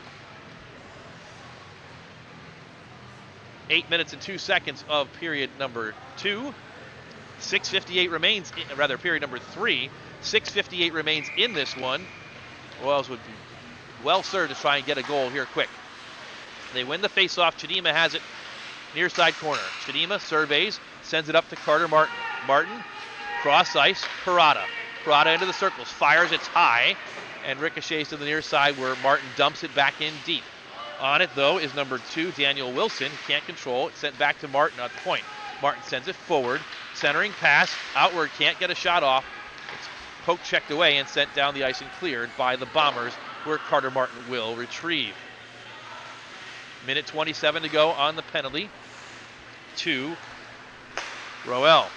8 minutes and 2 seconds of period number 2. 6:58 remains, period number 3. 6:58 remains in this one. Royals would be well served to try and get a goal here quick. They win the faceoff. Chidima has it near side corner. Chidima surveys, sends it up to Carter Martin. Martin, cross ice, Parada. Parada into the circles, fires, it's high, and ricochets to the near side where Martin dumps it back in deep. On it, though, is number 2, Daniel Wilson. Can't control. It's sent back to Martin at the point. Martin sends it forward. Centering pass. Outward. Can't get a shot off. It's poke checked away and sent down the ice and cleared by the Bombers, where Carter Martin will retrieve. Minute 27 to go on the penalty. to Roel.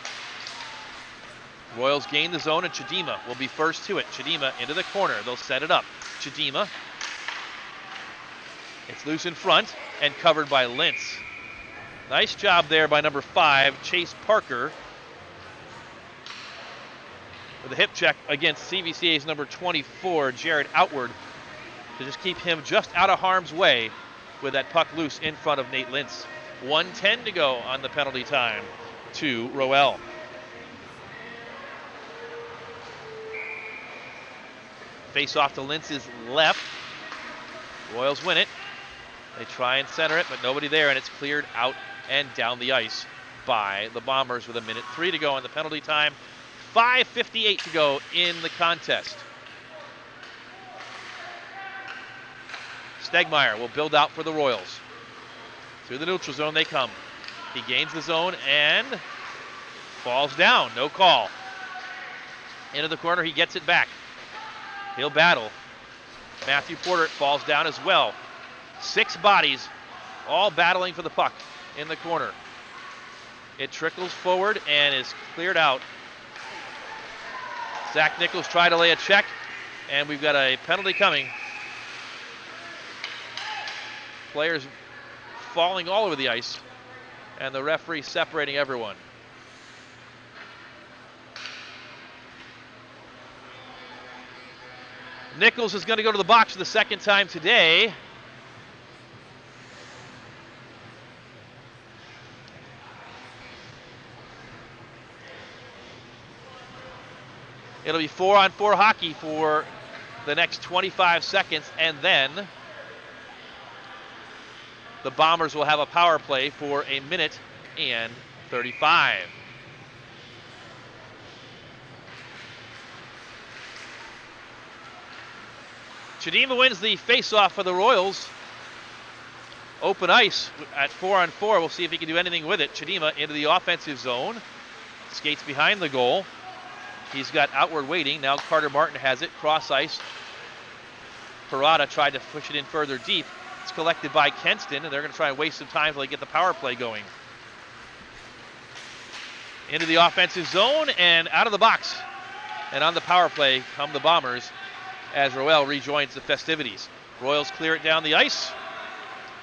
Royals gain the zone, and Chidima will be first to it. Chidima into the corner. They'll set it up. Chidima. It's loose in front and covered by Lintz. Nice job there by number 5, Chase Parker, with a hip check against CVCA's number 24, Jared Outward, to just keep him just out of harm's way with that puck loose in front of Nate Lintz. 1:10 to go on the penalty time to Roel. Face off to Lintz's left. Royals win it. They try and center it, but nobody there, and it's cleared out and down the ice by the Bombers with 1:03 to go on the penalty time. 5:58 to go in the contest. Stegmeyer will build out for the Royals. Through the neutral zone they come. He gains the zone and falls down. No call. Into the corner, he gets it back. He'll battle. Matthew Porter falls down as well. 6 bodies, all battling for the puck in the corner. It trickles forward and is cleared out. Zach Nichols tried to lay a check, and we've got a penalty coming. Players falling all over the ice, and the referee separating everyone. Nichols is going to go to the box for the second time today. It'll be 4-on-4 hockey for the next 25 seconds, and then the Bombers will have a power play for 1:35. Chidima wins the face-off for the Royals. Open ice at 4-on-4. We'll see if he can do anything with it. Chidima into the offensive zone. Skates behind the goal. He's got Outward waiting. Now Carter Martin has it. Cross ice. Parada tried to push it in further deep. It's collected by Kenston, and they're going to try and waste some time until they get the power play going. Into the offensive zone and out of the box. And on the power play come the Bombers as Roel rejoins the festivities. Royals clear it down the ice,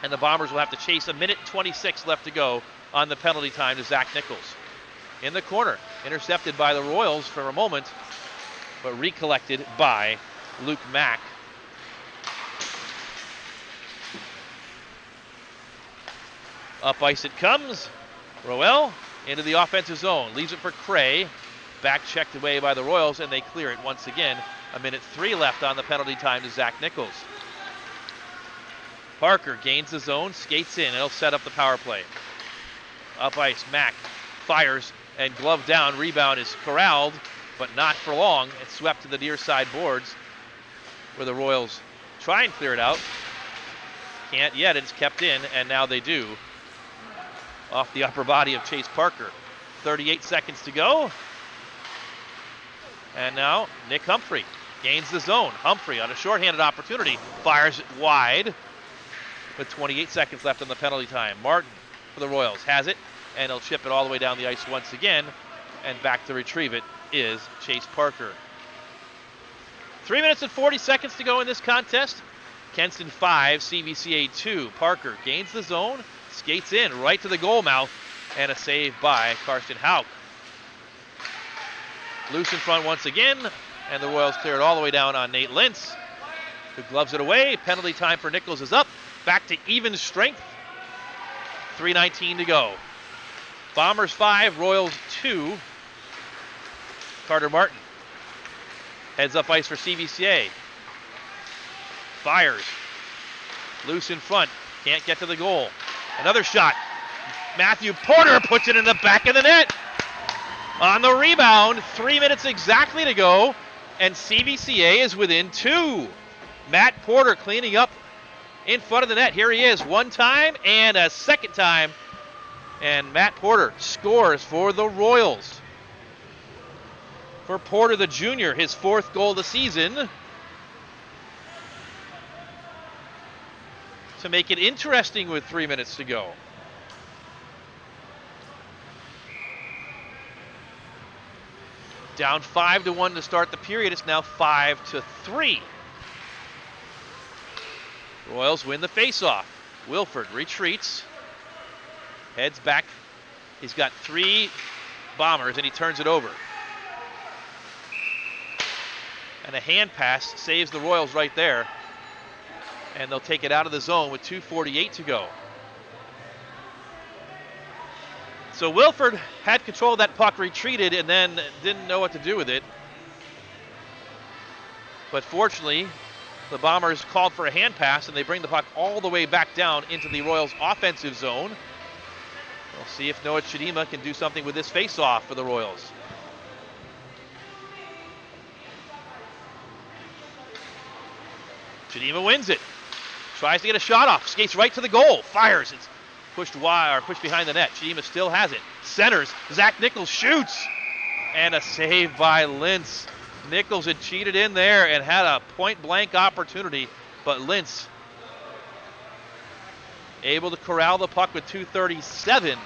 and the Bombers will have to chase. 1:26 left to go on the penalty time to Zach Nichols. In the corner, intercepted by the Royals for a moment, but recollected by Luke Mack. Up ice it comes. Roel into the offensive zone. Leaves it for Cray. Back checked away by the Royals, and they clear it once again. 1:03 left on the penalty time to Zach Nichols. Parker gains the zone, skates in, and he'll set up the power play. Up ice, Mack fires, and glove down. Rebound is corralled, but not for long. It's swept to the near side boards, where the Royals try and clear it out. Can't yet. It's kept in, and now they do. Off the upper body of Chase Parker. 38 seconds to go. And now Nick Humphrey gains the zone. Humphrey on a shorthanded opportunity fires it wide with 28 seconds left on the penalty time. Martin for the Royals has it, and he'll chip it all the way down the ice once again, and back to retrieve it is Chase Parker. 3 minutes and 40 seconds to go in this contest. Kenston 5, CVCA 2. Parker gains the zone, skates in right to the goal mouth, and a save by Karsten Hauk. Loose in front once again, and the Royals clear it all the way down on Nate Lintz, who gloves it away. Penalty time for Nichols is up. Back to even strength. 3:19 to go. Bombers 5, Royals 2. Carter Martin heads up ice for CVCA. Fires. Loose in front. Can't get to the goal. Another shot. Matthew Porter puts it in the back of the net. On the rebound, 3 minutes exactly to go, and CVCA is within 2. Matt Porter cleaning up in front of the net. Here he is, one time and a second time. And Matt Porter scores for the Royals. For Porter the junior, his 4th goal of the season. To make it interesting with 3 minutes to go. Down 5-1 to start the period. It's now 5-3. Royals win the faceoff. Wilford retreats, heads back. He's got 3 Bombers, and he turns it over. And a hand pass saves the Royals right there. And they'll take it out of the zone with 2:48 to go. So Wilford had control of that puck, retreated, and then didn't know what to do with it. But fortunately, the Bombers called for a hand pass, and they bring the puck all the way back down into the Royals' offensive zone. We'll see if Noah Chidima can do something with this face-off for the Royals. Chidima wins it. Tries to get a shot off. Skates right to the goal. Fires. It's pushed wide, or pushed behind the net. Chidima still has it. Centers. Zach Nichols shoots. And a save by Lintz. Nichols had cheated in there and had a point-blank opportunity, but Lintz able to corral the puck with 2:37.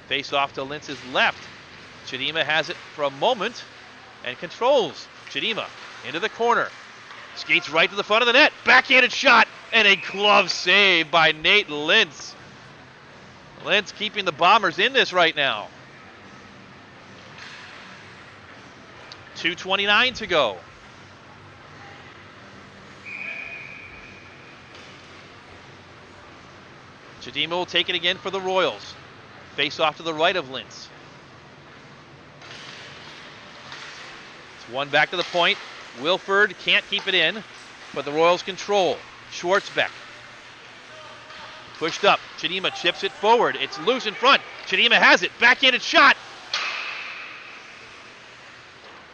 Face off to Lintz's left. Chidima has it for a moment and controls. Chidima into the corner. Skates right to the front of the net. Backhanded shot and a glove save by Nate Lintz. Lintz keeping the Bombers in this right now. 2:29 to go. Chidima will take it again for the Royals. Face off to the right of Lintz. It's one back to the point. Wilford can't keep it in, but the Royals control. Schwartzbeck. Pushed up. Chidima chips it forward. It's loose in front. Chidima has it. Backhanded shot.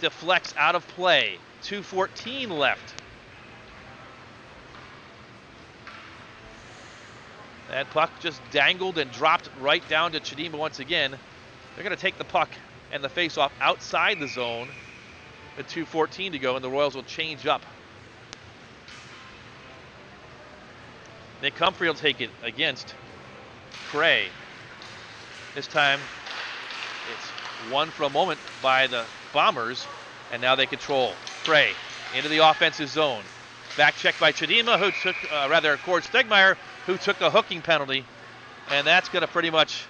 Deflects out of play. 2:14 left. That puck just dangled and dropped right down to Chidima once again. They're going to take the puck and the face-off outside the zone with 2:14 to go, and the Royals will change up. Nick Humphrey will take it against Cray. This time it's won for a moment by the Bombers, and now they control. Cray into the offensive zone. Back check by Chidima, who took, Cord Stegmeyer, who took a hooking penalty, and that's going to pretty much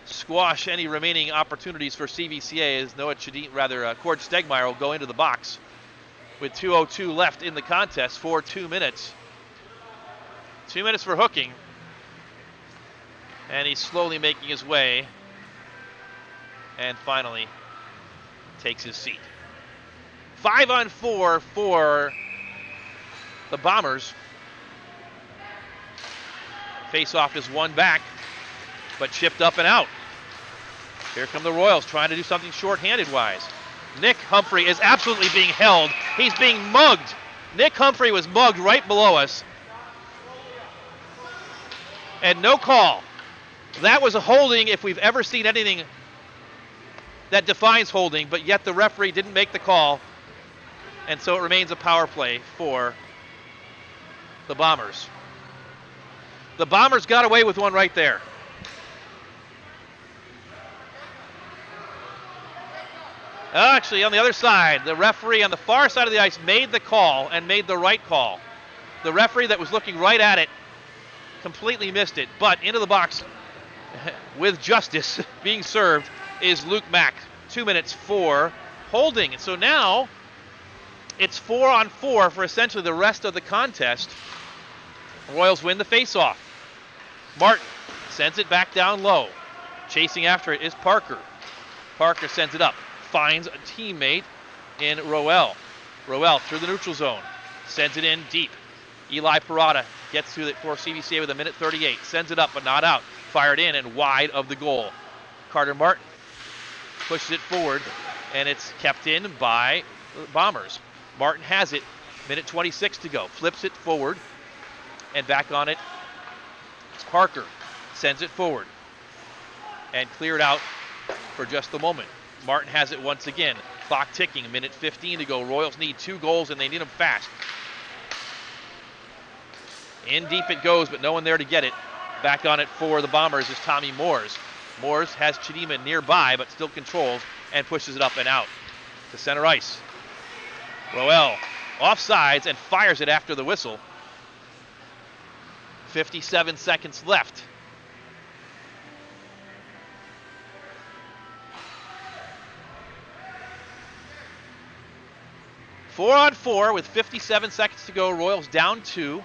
squash any remaining opportunities for CVCA, as Cord Stegmeyer will go into the box with 2:02 left in the contest for 2 minutes. 2 minutes for hooking, and he's slowly making his way, and finally takes his seat. 5-on-4 for the Bombers. Face-off is one back, but chipped up and out. Here come the Royals trying to do something short-handed-wise. Nick Humphrey is absolutely being held. He's being mugged. Nick Humphrey was mugged right below us. And no call. That was a holding if we've ever seen anything that defines holding, but yet the referee didn't make the call. And so it remains a power play for the Bombers. The Bombers got away with one right there. Actually, on the other side, the referee on the far side of the ice made the call and made the right call. The referee that was looking right at it completely missed it, but into the box with justice being served is Luke Mack. 2 minutes for holding. So now it's 4-on-4 for essentially the rest of the contest. Royals win the faceoff. Martin sends it back down low. Chasing after it is Parker. Parker sends it up. Finds a teammate in Roel. Roel through the neutral zone. Sends it in deep. Eli Parada gets through it for CVCA with 1:38. Sends it up but not out. Fired in and wide of the goal. Carter Martin pushes it forward, and it's kept in by the Bombers. Martin has it. 1:26 to go. Flips it forward, and back on it. It's Parker. Sends it forward, and cleared out for just a moment. Martin has it once again. Clock ticking. 1:15 to go. Royals need 2 goals, and they need them fast. In deep it goes, but no one there to get it. Back on it for the Bombers is Tommy Moores. Moores has Chidima nearby, but still controls and pushes it up and out to center ice. Roel offsides and fires it after the whistle. 57 seconds left. Four on four with 57 seconds to go. Royals down 2.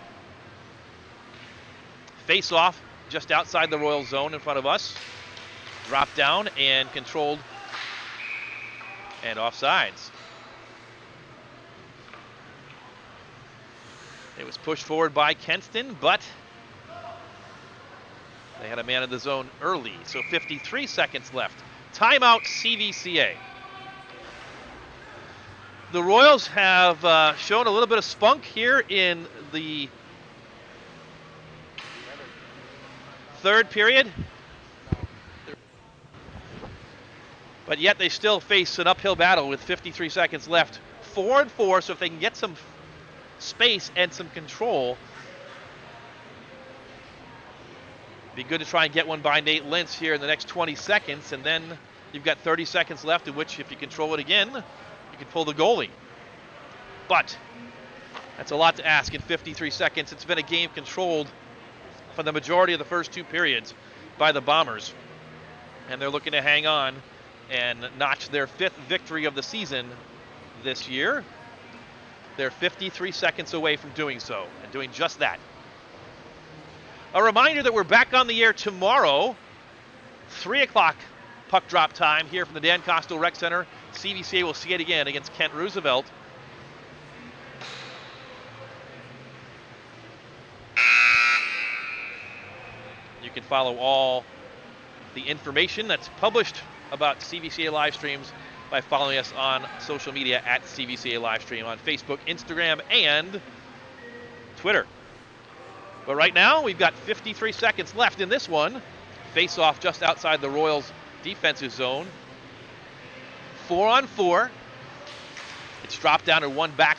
Face off just outside the Royal zone in front of us. Drop down and controlled and offsides. It was pushed forward by Kenston, but they had a man in the zone early, so 53 seconds left. Timeout CVCA. The Royals have shown a little bit of spunk here in the third period, but yet they still face an uphill battle with 53 seconds left. 4 and 4, so if they can get some space and some control, be good to try and get one by Nate Lentz here in the next 20 seconds, and then you've got 30 seconds left in which, if you control it again, you can pull the goalie. But that's a lot to ask in 53 seconds. It's been a game controlled for the majority of the first 2 periods by the Bombers, and they're looking to hang on and notch their 5th victory of the season this year. They're 53 seconds away from doing so, and doing just that. A reminder that we're back on the air tomorrow, 3 o'clock puck drop time here from the Dan Kostel Rec Center. CVCA will see it again against Kent Roosevelt. You can follow all the information that's published about CVCA live streams by following us on social media at CVCA Livestream on Facebook, Instagram, and Twitter. But right now, we've got 53 seconds left in this one. Face-off just outside the Royals' defensive zone. 4 on 4. It's dropped down to 1 back.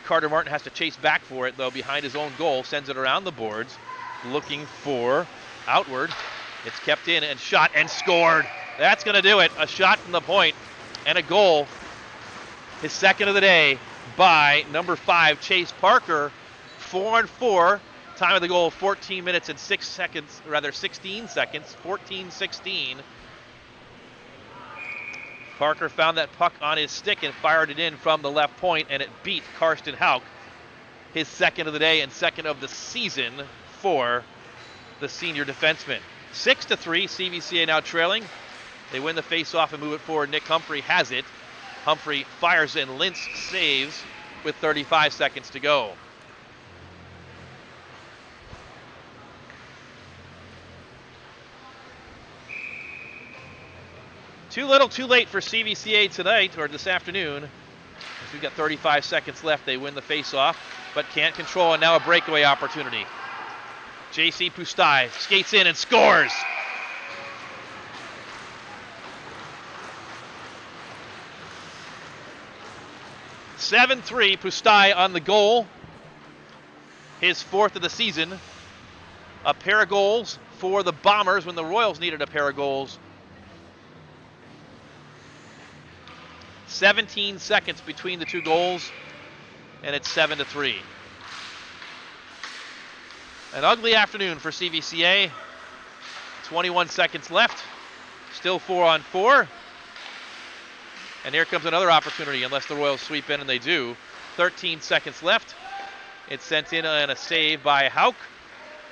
Carter Martin has to chase back for it, though, behind his own goal. Sends it around the boards, looking for outward. It's kept in and shot and scored. That's going to do it. A shot from the point and a goal. His second of the day by number 5, Chase Parker. 4 on 4. Time of the goal, 14 minutes and 16 seconds. 14-16. Parker found that puck on his stick and fired it in from the left point, and it beat Karsten Hauk. His second of the day and second of the season for the senior defenseman. 6-3, CVCA now trailing. They win the face-off and move it forward. Nick Humphrey has it. Humphrey fires in. Lintz saves with 35 seconds to go. Too little, too late for CVCA tonight, or this afternoon. As we've got 35 seconds left, they win the face-off, but can't control, and now a breakaway opportunity. J.C. Pustai skates in and scores. (7-3), Pustai on the goal. His 4th of the season. A pair of goals for the Bombers when the Royals needed a pair of goals. 17 seconds between the 2 goals, and it's 7-3. An ugly afternoon for CVCA. 21 seconds left. Still 4 on 4. And here comes another opportunity, unless the Royals sweep in, and they do. 13 seconds left. It's sent in and a save by Hauk.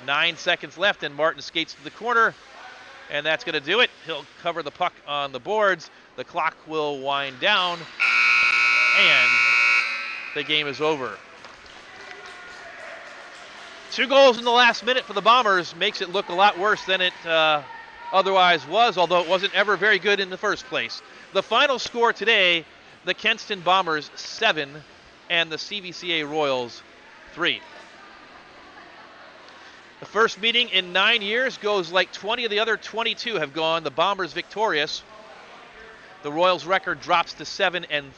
9 seconds left, and Martin skates to the corner. And that's going to do it. He'll cover the puck on the boards. The clock will wind down, and the game is over. 2 goals in the last minute for the Bombers makes it look a lot worse than it otherwise was, although it wasn't ever very good in the first place. The final score today, the Kenston Bombers 7 and the CVCA Royals 3. The first meeting in 9 years goes like 20 of the other 22 have gone. The Bombers victorious. The Royals record drops to 7-3.